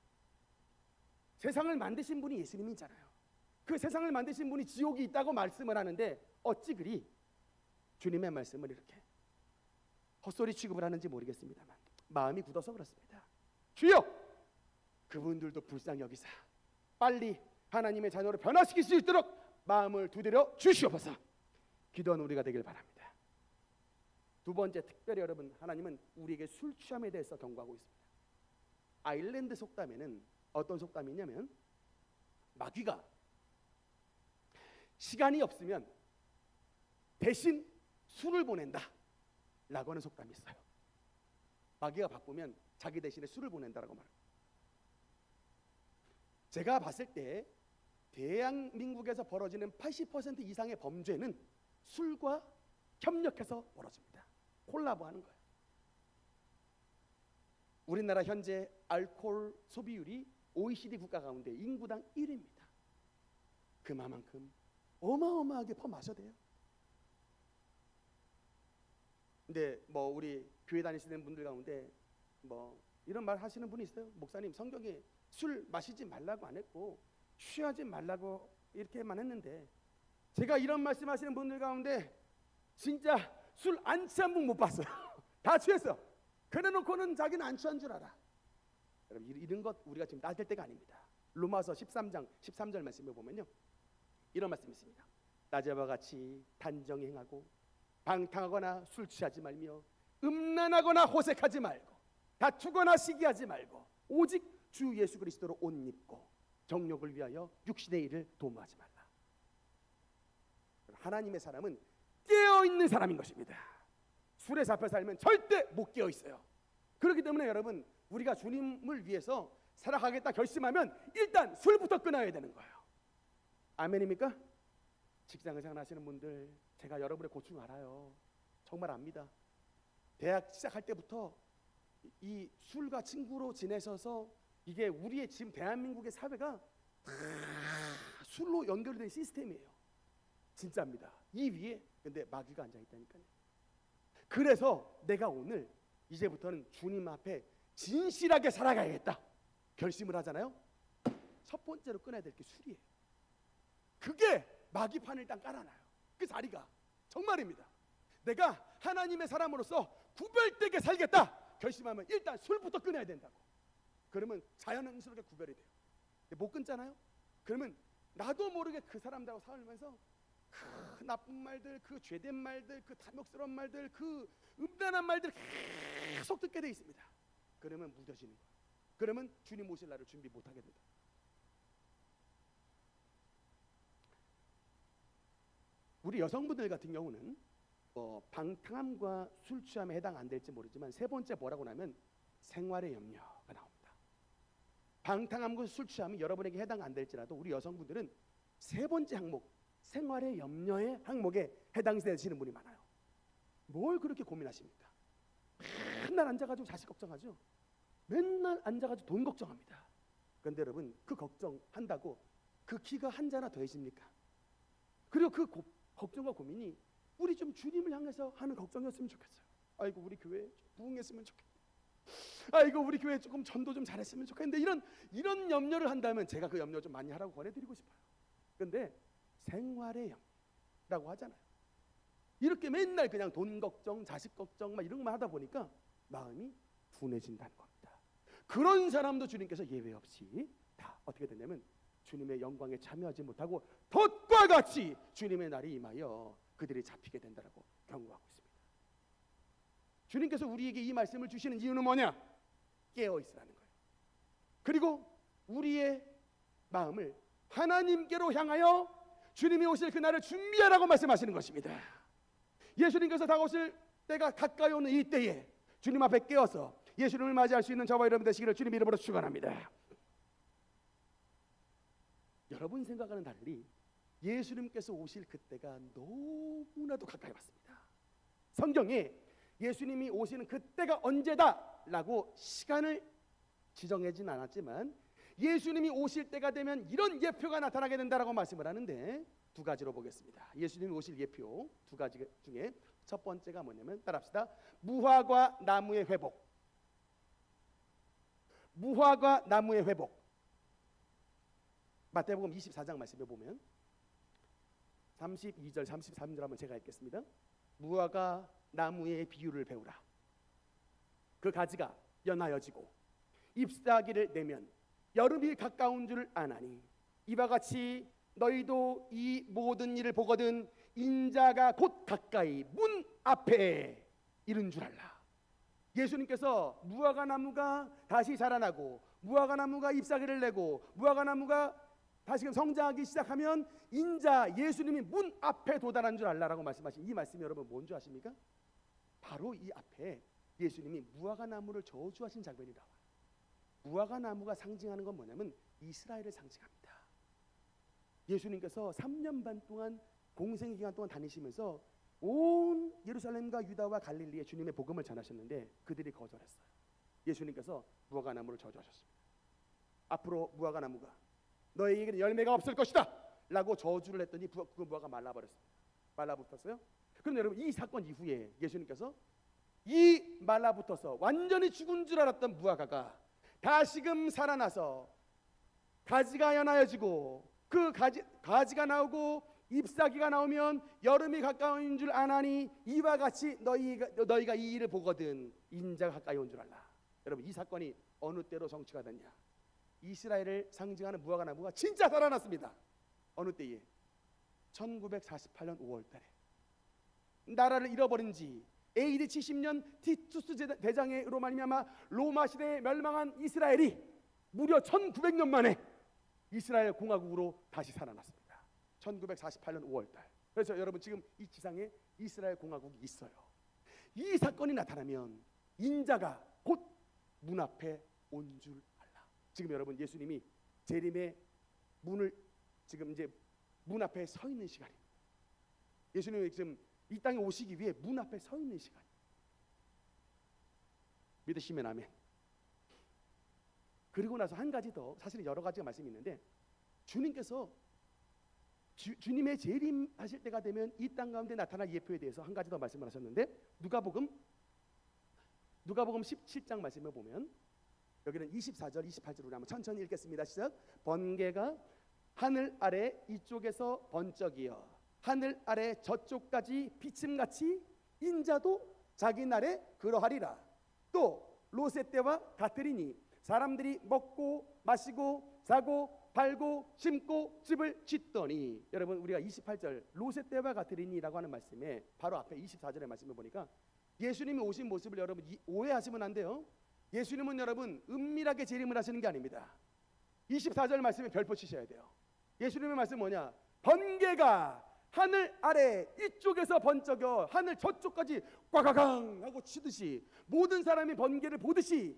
세상을 만드신 분이 예수님이잖아요. 그 세상을 만드신 분이 지옥이 있다고 말씀을 하는데 어찌 그리 주님의 말씀을 이렇게 헛소리 취급을 하는지 모르겠습니다만 마음이 굳어서 그렇습니다. 주여, 그분들도 불쌍히 여기사 빨리 하나님의 자녀로 변화시킬 수 있도록 마음을 두드려 주시옵소서. 기도하는 우리가 되길 바랍니다. 두 번째, 특별히 여러분, 하나님은 우리에게 술 취함에 대해서 경고하고 있습니다. 아일랜드 속담에는 어떤 속담이냐면, 마귀가 시간이 없으면 대신 술을 보낸다 라고 하는 속담이 있어요. 마귀가 바쁘면 자기 대신에 술을 보낸다라고 말합니다. 제가 봤을 때 대한민국에서 벌어지는 80% 이상의 범죄는 술과 협력해서 벌어집니다. 콜라보하는 거예요. 우리나라 현재 알코올 소비율이 OECD 국가 가운데 인구당 1위입니다. 그만큼 어마어마하게 퍼마셔야 돼요. 근데 우리 교회 다니시는 분들 가운데 이런 말 하시는 분이 있어요. 목사님, 성경에 술 마시지 말라고 안 했고 취하지 말라고 이렇게만 했는데, 제가 이런 말씀하시는 분들 가운데 진짜 술 안 취한 분 못 봤어요. 다 취했어. 그래놓고는 자기는 안 취한 줄 알아. 여러분, 이런 것 우리가 지금 따질 때가 아닙니다. 로마서 13장 13절 말씀을 보면요, 이런 말씀이 있습니다. 낮에와 같이 단정히 행하고 방탕하거나 술 취하지 말며 음란하거나 호색하지 말고 다투거나 시기하지 말고 오직 주 예수 그리스도로 옷 입고 정욕을 위하여 육신의 일을 도모하지 말라. 하나님의 사람은 깨어있는 사람인 것입니다. 술에 잡혀 살면 절대 못 깨어있어요. 그렇기 때문에 여러분, 우리가 주님을 위해서 살아가겠다 결심하면 일단 술부터 끊어야 되는 거예요. 아멘입니까? 직장을 생활하시는 분들, 제가 여러분의 고충 알아요. 정말 압니다. 대학 시작할 때부터 이 술과 친구로 지내셔서 이게 우리의 지금 대한민국의 사회가 다 술로 연결된 시스템이에요. 진짜입니다. 이 위에 근데 마귀가 앉아있다니까요. 그래서 내가 오늘 이제부터는 주님 앞에 진실하게 살아가야겠다 결심을 하잖아요. 첫 번째로 끊어야 될 게 술이에요. 그게 마귀판을 일단 깔아놔요. 그 자리가 정말입니다. 내가 하나님의 사람으로서 구별되게 살겠다 결심하면 일단 술부터 끊어야 된다고. 그러면 자연스럽게 구별이 돼요. 못 끊잖아요. 그러면 나도 모르게 그 사람들하고 살면서 그 나쁜 말들, 그 죄된 말들, 그 탐욕스러운 말들, 그 음란한 말들 계속 듣게 돼 있습니다. 그러면 무뎌지는 거예요. 그러면 주님 오실 날을 준비 못하게 된다. 우리 여성분들 같은 경우는 방탕함과 술 취함에 해당 안 될지 모르지만 세 번째 뭐라고 나면 생활의 염려가 나옵니다. 방탕함과 술 취함이 여러분에게 해당 안 될지라도 우리 여성분들은 세 번째 항목 생활의 염려의 항목에 해당되시는 분이 많아요. 뭘 그렇게 고민하십니까? 맨날 앉아가지고 자식 걱정하죠. 맨날 앉아가지고 돈 걱정합니다. 그런데 여러분 그 걱정한다고 그 기가 한 자나 더해집니까? 그리고 그 걱정과 고민이 우리 좀 주님을 향해서 하는 걱정이었으면 좋겠어요. 아이고 우리 교회 부흥했으면 좋겠다. 아이고 우리 교회 조금 전도 좀 잘했으면 좋겠는데 이런 염려를 한다면 제가 그 염려 좀 많이 하라고 권해드리고 싶어요. 그런데 생활의 염려라고 하잖아요. 이렇게 맨날 그냥 돈 걱정, 자식 걱정 막 이런 것만 하다 보니까 마음이 둔해진다는 겁니다. 그런 사람도 주님께서 예외 없이 다 어떻게 되냐면 주님의 영광에 참여하지 못하고 덫과 같이 주님의 날이 임하여 그들이 잡히게 된다라고 경고하고 있습니다. 주님께서 우리에게 이 말씀을 주시는 이유는 뭐냐? 깨어 있으라는 거예요. 그리고 우리의 마음을 하나님께로 향하여 주님이 오실 그날을 준비하라고 말씀하시는 것입니다. 예수님께서 다가오실 때가 가까이 오는 이 때에 주님 앞에 깨어서 예수님을 맞이할 수 있는 저와 여러분 되시기를 주님 이름으로 축원합니다. 여러분 생각과는 달리 예수님께서 오실 그때가 너무나도 가까이 왔습니다. 성경에 예수님이 오시는 그때가 언제다라고 시간을 지정하진 않았지만 예수님이 오실 때가 되면 이런 예표가 나타나게 된다라고 말씀을 하는데 두 가지로 보겠습니다. 예수님이 오실 예표 두 가지 중에 첫 번째가 뭐냐면 따라합시다. 무화과 나무의 회복. 무화과 나무의 회복. 마태복음 24장 말씀에 보면 32절 33절 한번 제가 읽겠습니다. 무화과 나무의 비유를 배우라. 그 가지가 연하여지고 잎사귀를 내면 여름이 가까운 줄 아나니 이와 같이 너희도 이 모든 일을 보거든 인자가 곧 가까이 문 앞에 이른 줄 알라. 예수님께서 무화과 나무가 다시 자라나고 무화과 나무가 잎사귀를 내고 무화과 나무가 다시금 성장하기 시작하면 인자 예수님이 문 앞에 도달한 줄 알라라고 말씀하신 이 말씀이 여러분 뭔지 아십니까? 바로 이 앞에 예수님이 무화과 나무를 저주하신 장면이 나와요. 무화과 나무가 상징하는 건 뭐냐면 이스라엘을 상징합니다. 예수님께서 3년 반 동안 공생 기간 동안 다니시면서 온 예루살렘과 유다와 갈릴리에 주님의 복음을 전하셨는데 그들이 거절했어요. 예수님께서 무화과 나무를 저주하셨습니다. 앞으로 무화과 나무가 너희에게는 열매가 없을 것이다 라고 저주를 했더니 그 무화과가 말라버렸습니다. 말라붙었어요. 그런데 여러분 이 사건 이후에 예수님께서 이 말라붙어서 완전히 죽은 줄 알았던 무화과가 다시금 살아나서 가지가 연하여지고 그 가지가 나오고 잎사귀가 나오면 여름이 가까운 줄 아나니 이와 같이 너희가 이 일을 보거든 인자가 가까이 온 줄 알라. 여러분 이 사건이 어느 때로 성취가 됐냐? 이스라엘을 상징하는 무화과 나무가 진짜 살아났습니다. 어느 때에? 1948년 5월달에 나라를 잃어버린 지 AD 70년 티투스 대장으로 말미암아 로마 시대에 멸망한 이스라엘이 무려 1900년 만에 이스라엘 공화국으로 다시 살아났습니다. 1948년 5월달. 그래서 여러분 지금 이 지상에 이스라엘 공화국이 있어요. 이 사건이 나타나면 인자가 곧 문 앞에 온 줄 알라. 지금 여러분 예수님이 재림의 문을 지금 이제 문 앞에 서 있는 시간입니다. 예수님이 지금 이 땅에 오시기 위해 문 앞에 서 있는 시간. 믿으시면 아멘. 그리고 나서 한 가지 더, 사실은 여러 가지가 말씀이 있는데 주님께서 주님의 재림하실 때가 되면 이 땅 가운데 나타날 예표에 대해서 한 가지 더 말씀을 하셨는데 누가복음 17장 말씀을 보면 여기는 24절 28절로 한번 천천히 읽겠습니다. 시작. 번개가 하늘 아래 이쪽에서 번쩍이어 하늘 아래 저쪽까지 비침같이 인자도 자기 날에 그러하리라. 또 롯의 때와 같으리니 사람들이 먹고 마시고 사고 팔고 심고 집을 짓더니. 여러분 우리가 28절 롯의 때와 같으리니라고 하는 말씀에 바로 앞에 24절의 말씀을 보니까 예수님이 오신 모습을 여러분 오해하시면 안 돼요. 예수님은 여러분 은밀하게 재림을 하시는 게 아닙니다. 24절 말씀에 별표 치셔야 돼요. 예수님의 말씀 뭐냐? 번개가 하늘 아래 이쪽에서 번쩍여 하늘 저쪽까지 꽉꽉강 하고 치듯이 모든 사람이 번개를 보듯이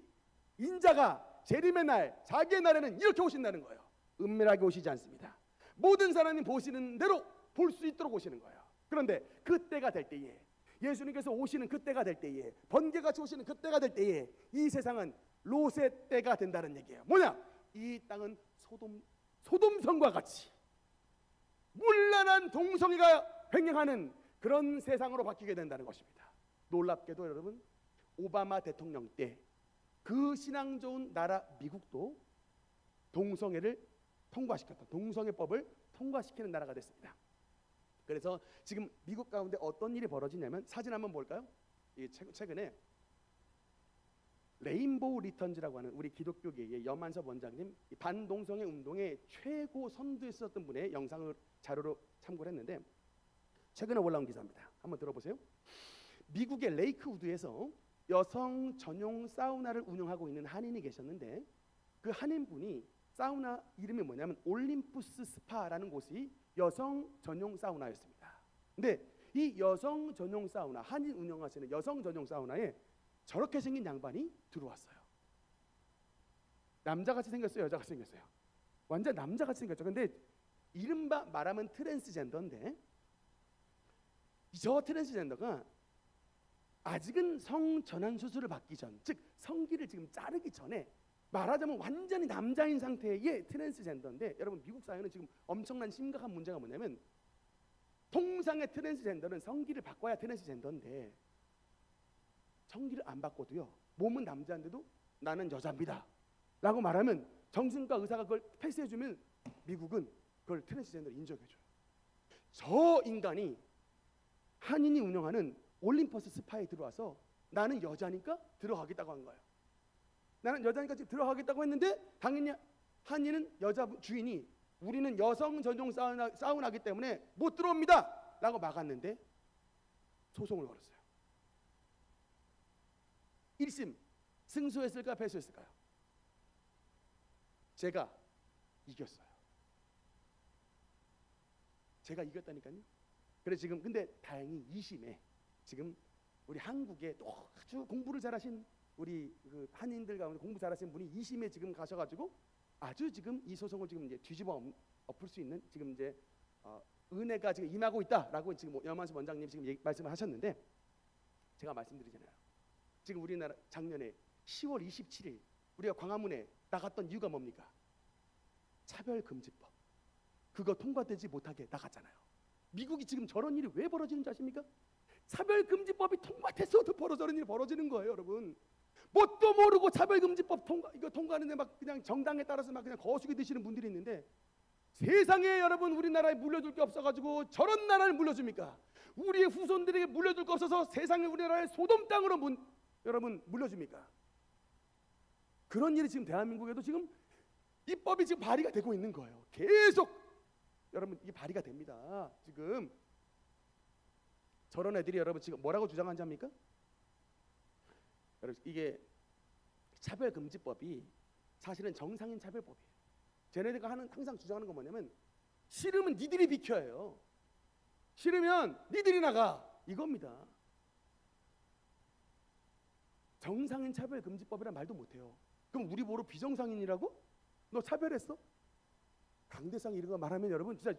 인자가 재림의 날 자기의 날에는 이렇게 오신다는 거예요. 은밀하게 오시지 않습니다. 모든 사람이 보시는 대로 볼 수 있도록 오시는 거예요. 그런데 그때가 될 때에, 예수님께서 오시는 그때가 될 때에, 번개같이 오시는 그때가 될 때에 이 세상은 롯의 때가 된다는 얘기예요. 뭐냐? 이 땅은 소돔성과 같이 문란한 동성애가 횡행하는 그런 세상으로 바뀌게 된다는 것입니다. 놀랍게도 여러분, 오바마 대통령 때 그 신앙 좋은 나라 미국도 동성애를 통과시켰다. 동성애법을 통과시키는 나라가 됐습니다. 그래서 지금 미국 가운데 어떤 일이 벌어지냐면, 사진 한번 볼까요? 최근에 레인보우 리턴즈라고 하는 우리 기독교계의 염한섭 원장님, 반동성애 운동의 최고 선두에 있었던 분의 영상을 자료로 참고를 했는데, 최근에 올라온 기사입니다. 한번 들어보세요. 미국의 레이크우드에서 여성 전용 사우나를 운영하고 있는 한인이 계셨는데, 그 한인분이 사우나 이름이 뭐냐면 올림푸스 스파라는 곳이 여성 전용 사우나였습니다. 근데 이 여성 전용 사우나, 한인 운영하시는 여성 전용 사우나에 저렇게 생긴 양반이 들어왔어요. 남자같이 생겼어요, 여자같이 생겼어요? 완전 남자같이 생겼죠. 근데 이른바 말하면 트랜스젠더인데, 저 트랜스젠더가 아직은 성전환 수술을 받기 전, 즉 성기를 지금 자르기 전에 말하자면 완전히 남자인 상태의 트랜스젠더인데, 여러분 미국 사회는 지금 엄청난 심각한 문제가 뭐냐면, 통상의 트랜스젠더는 성기를 바꿔야 트랜스젠더인데 성기를 안 바꿔도요, 몸은 남자인데도 나는 여자입니다 라고 말하면 정신과 의사가 그걸 패스해주면 미국은 그걸 트랜스젠더로 인정해줘요. 저 인간이 한인이 운영하는 올림퍼스 스파에 들어와서 나는 여자니까 들어가겠다고 한 거예요. 나는 여자니까 지금 들어가겠다고 했는데, 당연히 한인은 여자 주인이 우리는 여성 전용 사우나기 때문에 못 들어옵니다 라고 막았는데 소송을 걸었어요. 1심 승소했을까 패소했을까요? 제가 이겼어요. 제가 이겼다니까요. 그래 지금 근데 다행히 2심에 지금 우리 한국에 또 아주 공부를 잘하신 우리 그 한인들 가운데 공부 잘하신 분이 2심에 지금 가셔가지고 아주 지금 이 소송을 지금 이제 뒤집어 엎을 수 있는 지금 이제 은혜가 지금 임하고 있다라고 지금 염한섭 원장님 지금 말씀을 하셨는데, 제가 말씀드리잖아요. 지금 우리나라 작년에 10월 27일 우리가 광화문에 나갔던 이유가 뭡니까? 차별금지법. 그거 통과되지 못하게 나갔잖아요. 미국이 지금 저런 일이 왜 벌어지는지 아십니까? 차별금지법이 통과돼서도 저런 일이 벌어지는 거예요, 여러분. 뭣도 모르고 차별금지법 이거 통과하는데 막 그냥 정당에 따라서 막 그냥 거수기 드시는 분들이 있는데, 세상에 여러분 우리나라에 물려줄 게 없어가지고 저런 나라를 물려줍니까? 우리의 후손들에게 물려줄 게 없어서 세상에 우리나라의 소돔 땅으로 여러분 물려줍니까? 그런 일이 지금 대한민국에도 지금 입법이 지금 발의가 되고 있는 거예요. 계속 여러분 이게 발의가 됩니다. 지금 저런 애들이 여러분 지금 뭐라고 주장하는지 압니까? 여러분 이게 차별금지법이 사실은 정상인 차별법이에요. 쟤네들가 항상 주장하는 건 뭐냐면, 싫으면 니들이 비켜요. 싫으면 니들이 나가, 이겁니다. 정상인 차별금지법이란 말도 못해요. 그럼 우리 보러 비정상인이라고? 너 차별했어? 강대상 이런 거 말하면 여러분 진짜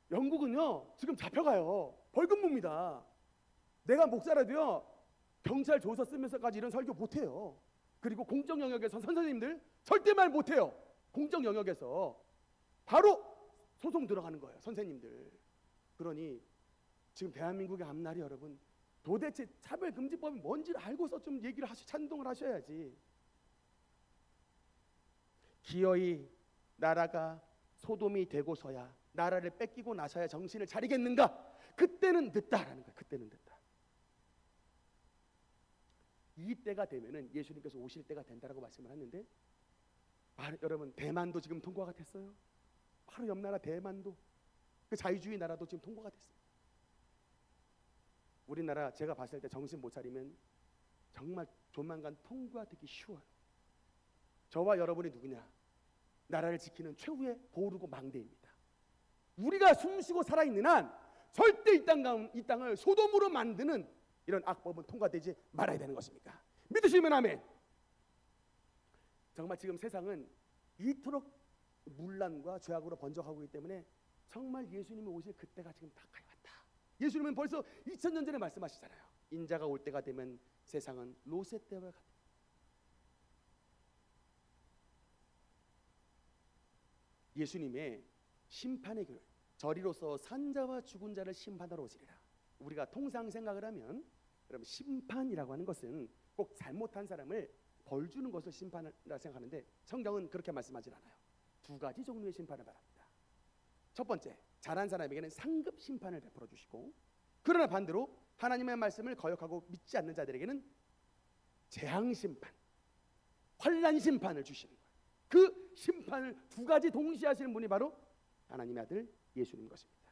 영국은요 지금 잡혀가요. 벌금 묻니다. 내가 목사라도요 경찰 조서 쓰면서까지 이런 설교 못해요. 그리고 공적 영역에서 선생님들 절대 말 못해요. 공적 영역에서 바로 소송 들어가는 거예요, 선생님들. 그러니 지금 대한민국의 앞날이 여러분 도대체 차별금지법이 뭔지를 알고서 좀 얘기를 찬동을 하셔야지. 기어이 나라가 소돔이 되고서야, 나라를 뺏기고 나서야 정신을 차리겠는가? 그때는 늦다라는 거예요. 그때는 늦다. 이 때가 되면은 예수님께서 오실 때가 된다라고 말씀을 했는데, 여러분 대만도 지금 통과가 됐어요. 바로 옆 나라 대만도, 그 자유주의 나라도 지금 통과가 됐어요. 우리나라 제가 봤을 때 정신 못 차리면 정말 조만간 통과되기 쉬워요. 저와 여러분이 누구냐? 나라를 지키는 최후의 보루고 망대입니다. 우리가 숨쉬고 살아있는 한 절대 이 땅을 소돔으로 만드는 이런 악법은 통과되지 말아야 되는 것입니까? 믿으시면 아멘. 정말 지금 세상은 이토록 문란과 죄악으로 번져가고 있기 때문에 정말 예수님이 오실 그때가 지금 가까이 왔다. 예수님은 벌써 2000년 전에 말씀하시잖아요. 인자가 올 때가 되면 세상은 롯의 때와 같다. 예수님의 심판의 교회, 저리로서 산자와 죽은 자를 심판하러 오시리라. 우리가 통상 생각을 하면 그럼 심판이라고 하는 것은 꼭 잘못한 사람을 벌 주는 것을 심판이라 생각하는데 성경은 그렇게 말씀하지 않아요. 두 가지 종류의 심판을 말합니다. 첫 번째, 잘한 사람에게는 상급 심판을 베풀어 주시고, 그러나 반대로 하나님의 말씀을 거역하고 믿지 않는 자들에게는 재앙 심판, 환난 심판을 주시는 거예요. 그 심판을 두 가지 동시에 하시는 분이 바로 하나님의 아들 예수님 것입니다.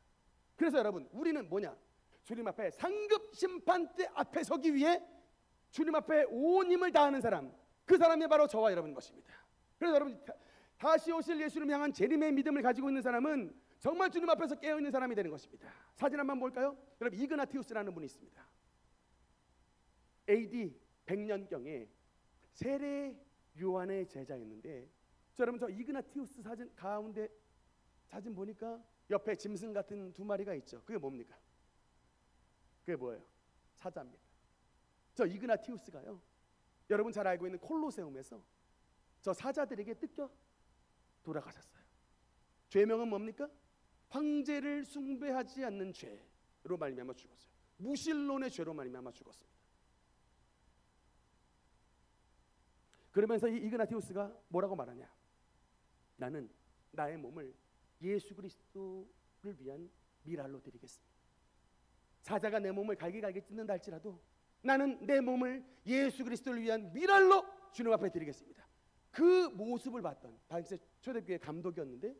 그래서 여러분, 우리는 뭐냐? 주님 앞에 상급 심판대 앞에 서기 위해 주님 앞에 온 힘을 다하는 사람, 그 사람이 바로 저와 여러분 것입니다. 그래서 여러분, 다시 오실 예수님을 향한 재림의 믿음을 가지고 있는 사람은 정말 주님 앞에서 깨어있는 사람이 되는 것입니다. 사진 한번 볼까요? 여러분, 이그나티우스라는 분이 있습니다. AD 100년경에 세례 요한의 제자였는데, 여러분, 저 이그나티우스 사진 가운데 사진 보니까 옆에 짐승 같은 두 마리가 있죠. 그게 뭡니까? 그게 뭐예요? 사자입니다. 저 이그나티우스가요, 여러분 잘 알고 있는 콜로세움에서 저 사자들에게 뜯겨 돌아가셨어요. 죄명은 뭡니까? 황제를 숭배하지 않는 죄로 말미암아 죽었어요. 무신론의 죄로 말미암아 죽었습니다. 그러면서 이 이그나티우스가 뭐라고 말하냐? 나는 나의 몸을 예수 그리스도를 위한 미랄로 드리겠습니다. 사자가 내 몸을 갈기갈기 찢는다 할지라도 나는 내 몸을 예수 그리스도를 위한 미랄로 주님 앞에 드리겠습니다. 그 모습을 봤던, 당시 초대교회 감독이었는데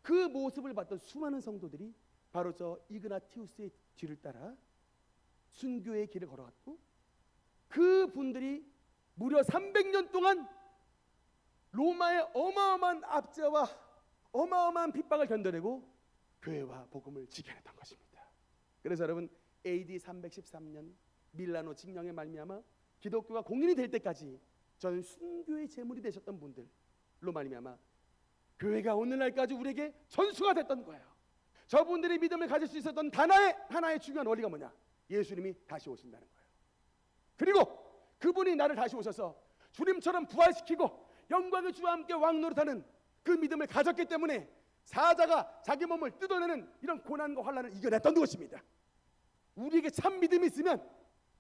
그 모습을 봤던 수많은 성도들이 바로 저 이그나티우스의 뒤를 따라 순교의 길을 걸어갔고, 그 분들이 무려 300년 동안 로마의 어마어마한 압제와 어마어마한 핍박을 견뎌내고 교회와 복음을 지켜냈던 것입니다. 그래서 여러분, AD 313년 밀라노 칙령의 말미암아 기독교가 공인이 될 때까지 저는 순교의 제물이 되셨던 분들로 말미암아 교회가 오늘날까지 우리에게 전수가 됐던 거예요. 저분들이 믿음을 가질 수 있었던 하나의 중요한 원리가 뭐냐? 예수님이 다시 오신다는 거예요. 그리고 그분이 나를 다시 오셔서 주님처럼 부활시키고 영광의 주와 함께 왕노릇하는 그 믿음을 가졌기 때문에 사자가 자기 몸을 뜯어내는 이런 고난과 환난을 이겨냈던 것입니다. 우리에게 참 믿음이 있으면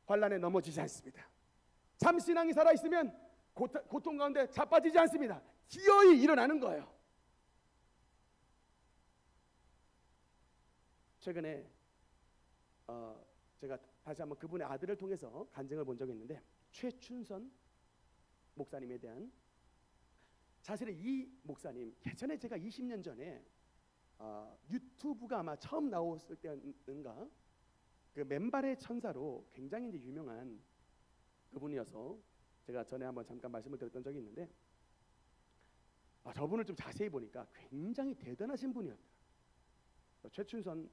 환난에 넘어지지 않습니다. 참 신앙이 살아있으면 고통 가운데 자빠지지 않습니다. 기어이 일어나는 거예요. 최근에 제가 다시 한번 그분의 아들을 통해서 간증을 본 적이 있는데, 최춘선 목사님에 대한, 사실은 이 목사님 예전에 제가 20년 전에 유튜브가 아마 처음 나왔을 때인가 그 맨발의 천사로 굉장히 이제 유명한 그분이어서 제가 전에 한번 잠깐 말씀을 드렸던 적이 있는데, 저분을 좀 자세히 보니까 굉장히 대단하신 분이었다. 최춘선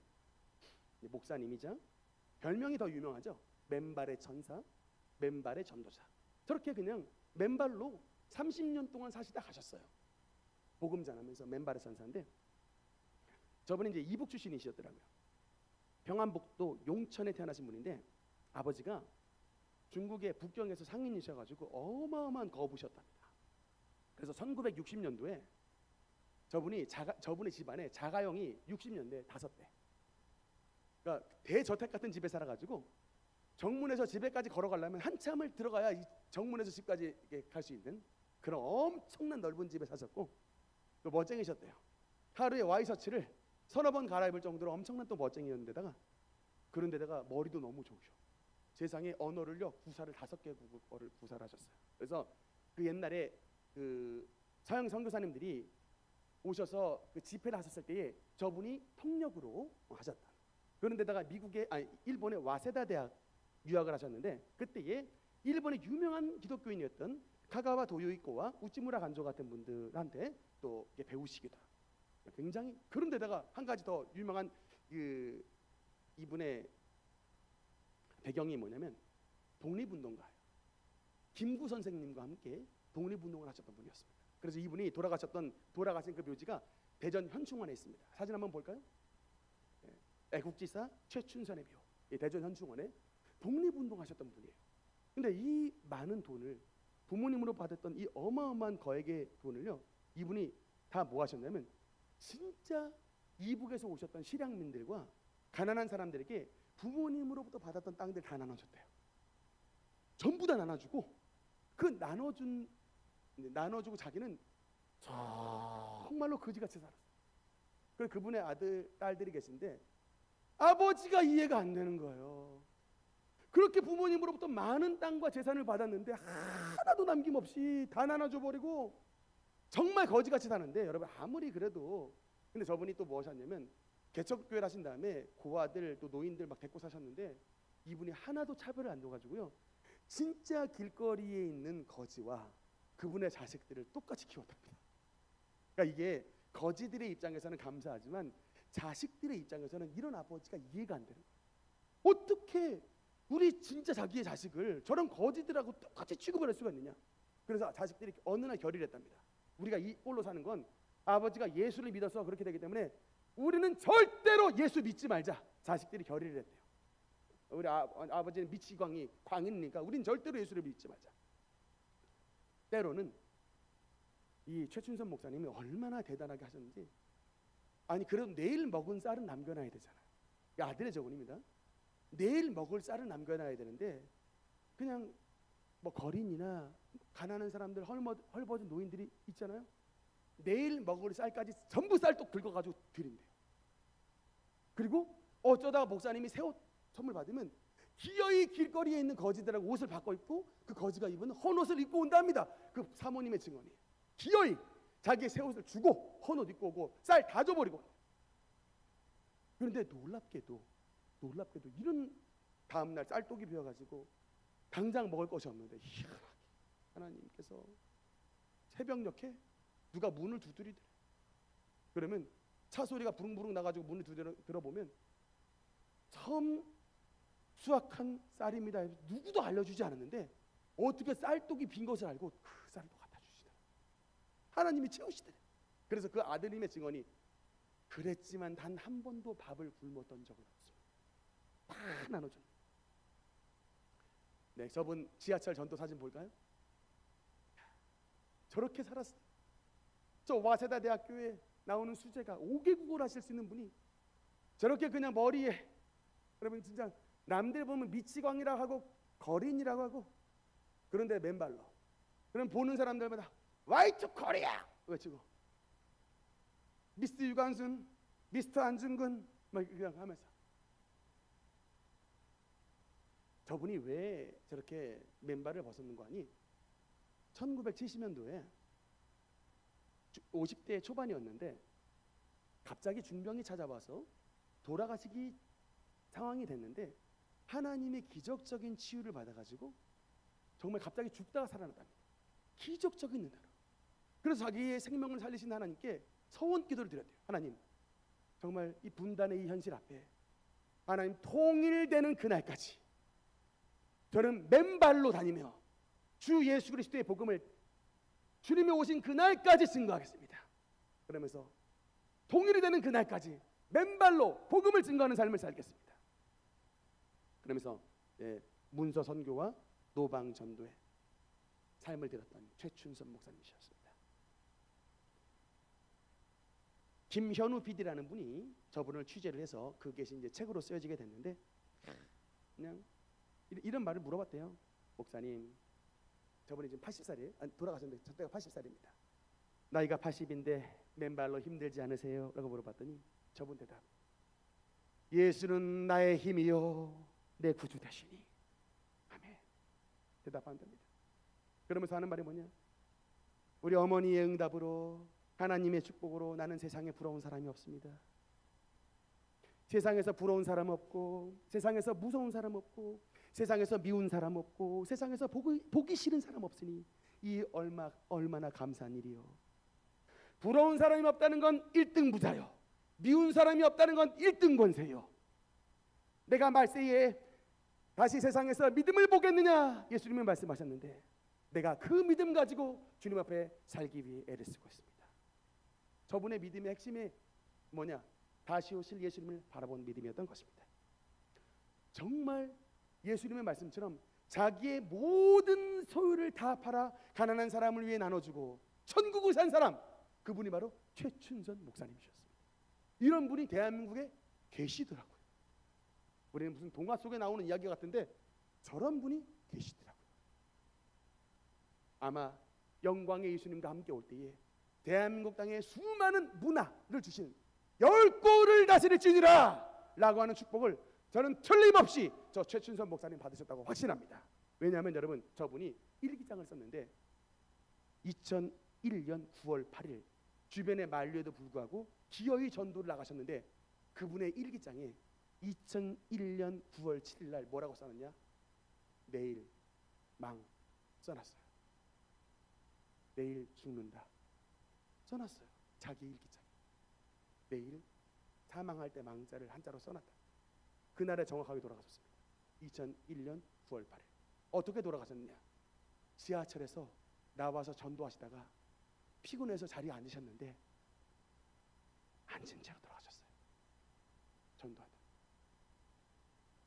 목사님이자 별명이 더 유명하죠. 맨발의 천사, 맨발의 전도자. 저렇게 그냥 맨발로 30년 동안 사시다 가셨어요. 복음 전하면서 맨발의 천사인데, 저분이 이제 이북 출신이셨더라고요. 평안북도 용천에 태어나신 분인데 아버지가 중국의 북경에서 상인이셔가지고 어마어마한 거부셨답니다. 그래서 1960년도에 저분의 집안에 자가용이 60년대 5대. 그러니까 대저택 같은 집에 살아가지고 정문에서 집에까지 걸어가려면 한참을 들어가야 이 정문에서 집까지 갈 수 있는 그런 엄청난 넓은 집에 사셨고, 또 멋쟁이셨대요. 하루에 와이셔츠를 서너 번 갈아입을 정도로 엄청난 또 멋쟁이였는데다가, 그런데다가 머리도 너무 좋으셔. 세상에 언어를요 구사를 5개국어를 구사를 하셨어요. 그래서 그 옛날에 그 서양 선교사님들이 오셔서 그 집회를 하셨을 때에 저분이 통역으로 하셨다. 그런데다가 일본의 와세다 대학 유학을 하셨는데, 그때에 일본의 유명한 기독교인이었던 카가와 도요이코와 우찌무라 간조 같은 분들한테 또 배우시기도 하고, 굉장히, 그런데다가 한 가지 더 유명한 이분의 배경이 뭐냐면 독립운동가예요. 김구 선생님과 함께 독립운동을 하셨던 분이었습니다. 그래서 이분이 돌아가신 그 묘지가 대전 현충원에 있습니다. 사진 한번 볼까요? 애국지사 최춘선의 묘, 대전 현충원에 독립운동하셨던 분이에요. 근데 이 많은 돈을, 부모님으로 받았던 이 어마어마한 거액의 돈을요, 이분이 다 뭐 하셨냐면 진짜 이북에서 오셨던 실향민들과 가난한 사람들에게 부모님으로부터 받았던 땅들 다 나눠줬대요. 전부 다 나눠주고, 그 나눠주고 자기는 정말로 거지같이 살았어요. 그래서 그분의 아들, 딸들이 계신데 아버지가 이해가 안 되는 거예요. 그렇게 부모님으로부터 많은 땅과 재산을 받았는데 하나도 남김없이 다 나눠줘 버리고 정말 거지같이 사는데, 여러분 아무리 그래도, 근데 저분이 또 뭐 하셨냐면 개척교회를 하신 다음에 고아들 또 노인들 막 데리고 사셨는데, 이분이 하나도 차별을 안 둬가지고요, 진짜 길거리에 있는 거지와 그분의 자식들을 똑같이 키웠답니다. 그러니까 이게 거지들의 입장에서는 감사하지만 자식들의 입장에서는 이런 아버지가 이해가 안 되는 거예요. 어떻게 우리 진짜 자기의 자식을 저런 거지들하고 똑같이 취급을 할 수가 있느냐. 그래서 자식들이 어느 날 결의를 했답니다. 우리가 이 꼴로 사는 건 아버지가 예수를 믿어서 그렇게 되기 때문에 우리는 절대로 예수 믿지 말자. 자식들이 결의를 했대요. 우리 아버지는 미치광이 광이니까 우린 절대로 예수를 믿지 말자. 때로는 이 최춘선 목사님이 얼마나 대단하게 하셨는지, 아니 그래도 내일 먹은 쌀은 남겨놔야 되잖아요. 이 아들의 저군입니다. 내일 먹을 쌀은 남겨놔야 되는데 그냥 뭐 거린이나 가난한 사람들, 헐벗은 노인들이 있잖아요. 내일 먹을 쌀까지 전부 쌀독 긁어가지고 드린대요. 그리고 어쩌다가 목사님이 새 옷 선물 받으면 기어이 길거리에 있는 거지들하고 옷을 바꿔 입고 그 거지가 입은 헌옷을 입고 온답니다. 그 사모님의 증언이에요. 기어이 자기의 새 옷을 주고 헌옷 입고 오고 쌀 다 줘버리고. 그런데 놀랍게도 이런 다음날 쌀독이 비어가지고 당장 먹을 것이 없는데 희한하게 하나님께서 새벽녘에 누가 문을 두드리더래. 그러면 차 소리가 부릉부릉 나가지고 문을 들어보면 처음 수확한 쌀입니다. 누구도 알려주지 않았는데 어떻게 쌀독이 빈 것을 알고 그 쌀을 또 갖다 주시더라. 하나님이 채우시더래. 그래서 그 아드님의 증언이, 그랬지만 단 한 번도 밥을 굶었던 적은 없습니다. 다 나눠줍니다. 네, 저분 지하철 전도 사진 볼까요? 저렇게 살았어요. 저 와세다 대학교에 나오는 수재가 5개국어를 하실 수 있는 분이 저렇게 그냥 머리에, 여러분 진짜 남들 보면 미치광이라고 하고 거린이라고 하고, 그런데 맨발로, 그럼 보는 사람들마다 화이트 코리아 외치고 미스 유관순, 미스터 안중근 막 그냥 하면서, 저분이 왜 저렇게 맨발을 벗었는 거 아니? 1970년도에 50대 초반이었는데 갑자기 중병이 찾아와서 돌아가시기 상황이 됐는데 하나님의 기적적인 치유를 받아가지고 정말 갑자기 죽다가 살아났답니다. 기적적인 은혜로. 그래서 자기의 생명을 살리신 하나님께 서원 기도를 드렸대요. 하나님, 정말 이 분단의 이 현실 앞에 하나님 통일되는 그날까지 저는 맨발로 다니며 주 예수 그리스도의 복음을 주님이 오신 그날까지 증거하겠습니다. 그러면서 통일이 되는 그날까지 맨발로 복음을 증거하는 삶을 살겠습니다. 그러면서 문서 선교와 노방 전도에 삶을 들었던 최춘선 목사님이셨습니다. 김현우 PD라는 분이 저분을 취재를 해서 그게 이제 책으로 쓰여지게 됐는데, 그냥 이런 말을 물어봤대요. 목사님, 저분이 지금 80살이에요. 돌아가셨는데 저때가 80살입니다. 나이가 80인데 맨발로 힘들지 않으세요? 라고 물어봤더니 저분 대답, 예수는 나의 힘이요 내 구주 되시니 아멘. 대답한답니다. 그러면서 하는 말이 뭐냐? 우리 어머니의 응답으로, 하나님의 축복으로 나는 세상에 부러운 사람이 없습니다. 세상에서 부러운 사람 없고, 세상에서 무서운 사람 없고, 세상에서 미운 사람 없고 세상에서 보기 싫은 사람 없으니 이 얼마나 감사한 일이요. 부러운 사람이 없다는 건 1등 부자요. 미운 사람이 없다는 건 1등 권세요. 내가 말세에 다시 세상에서 믿음을 보겠느냐 예수님이 말씀하셨는데 내가 그 믿음 가지고 주님 앞에 살기 위해 애를 쓰고 있습니다. 저분의 믿음의 핵심이 뭐냐? 다시 오실 예수님을 바라본 믿음이었던 것입니다. 정말 예수님의 말씀처럼 자기의 모든 소유를 다 팔아 가난한 사람을 위해 나눠주고 천국을 산 사람, 그분이 바로 최춘선 목사님이셨습니다. 이런 분이 대한민국에 계시더라고요. 우리는 무슨 동화 속에 나오는 이야기 같은데 저런 분이 계시더라고요. 아마 영광의 예수님과 함께 올 때에 대한민국 땅에 수많은 문화를 주신 10골을 다스릴지니라 라고 하는 축복을 저는 틀림없이 저 최춘선 목사님 받으셨다고 확신합니다. 왜냐하면 여러분, 저분이 일기장을 썼는데 2001년 9월 8일 주변의 만류에도 불구하고 기어이 전도를 나가셨는데 그분의 일기장에 2001년 9월 7일 날 뭐라고 써놨냐? 내일 망 써놨어요. 내일 죽는다 써놨어요. 자기 일기장에 내일 사망할 때 망자를 한자로 써놨다. 그날에 정확하게 돌아가셨습니다. 2001년 9월 8일. 어떻게 돌아가셨느냐? 지하철에서 나와서 전도하시다가 피곤해서 자리에 앉으셨는데 앉은 채로 돌아가셨어요. 전도하다.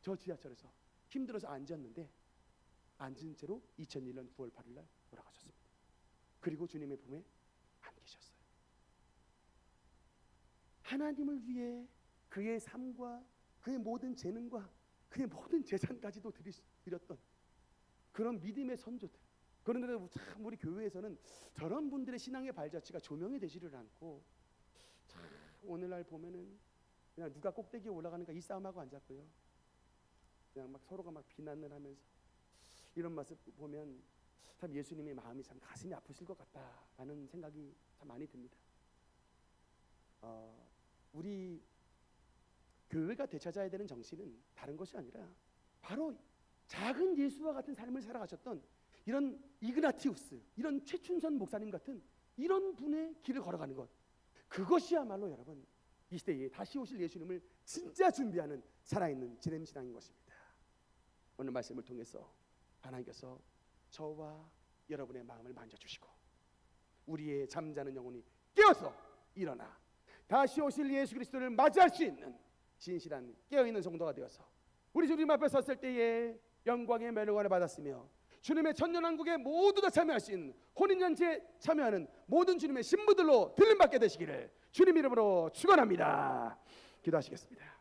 저 지하철에서 힘들어서 앉았는데 앉은 채로 2001년 9월 8일 날 돌아가셨습니다. 그리고 주님의 품에 안기셨어요. 하나님을 위해 그의 삶과 그의 모든 재능과 그의 모든 재산까지도 드렸던 그런 믿음의 선조들. 그런데 참 우리 교회에서는 저런 분들의 신앙의 발자취가 조명이 되지를 않고 참 오늘날 보면은 그냥 누가 꼭대기에 올라가는가 이 싸움하고 앉았고요. 그냥 막 서로가 막 비난을 하면서 이런 모습 보면 참 예수님의 마음이 참 가슴이 아프실 것 같다라는 생각이 참 많이 듭니다. 우리 교회가 되찾아야 되는 정신은 다른 것이 아니라 바로 작은 예수와 같은 삶을 살아가셨던 이런 이그나티우스, 이런 최춘선 목사님 같은 이런 분의 길을 걸어가는 것, 그것이야말로 여러분 이 시대에 다시 오실 예수님을 진짜 준비하는 살아있는 진행신앙인 것입니다. 오늘 말씀을 통해서 하나님께서 저와 여러분의 마음을 만져주시고 우리의 잠자는 영혼이 깨어서 일어나 다시 오실 예수 그리스도를 맞이할 수 있는 진실한 깨어있는 성도가 되어서 우리 주님 앞에 섰을 때에 영광의 멸류관을 받았으며 주님의 천년왕국에 모두 다 참여할 수 있는 혼인잔치에 참여하는 모든 주님의 신부들로 들림받게 되시기를 주님 이름으로 축원합니다. 기도하시겠습니다.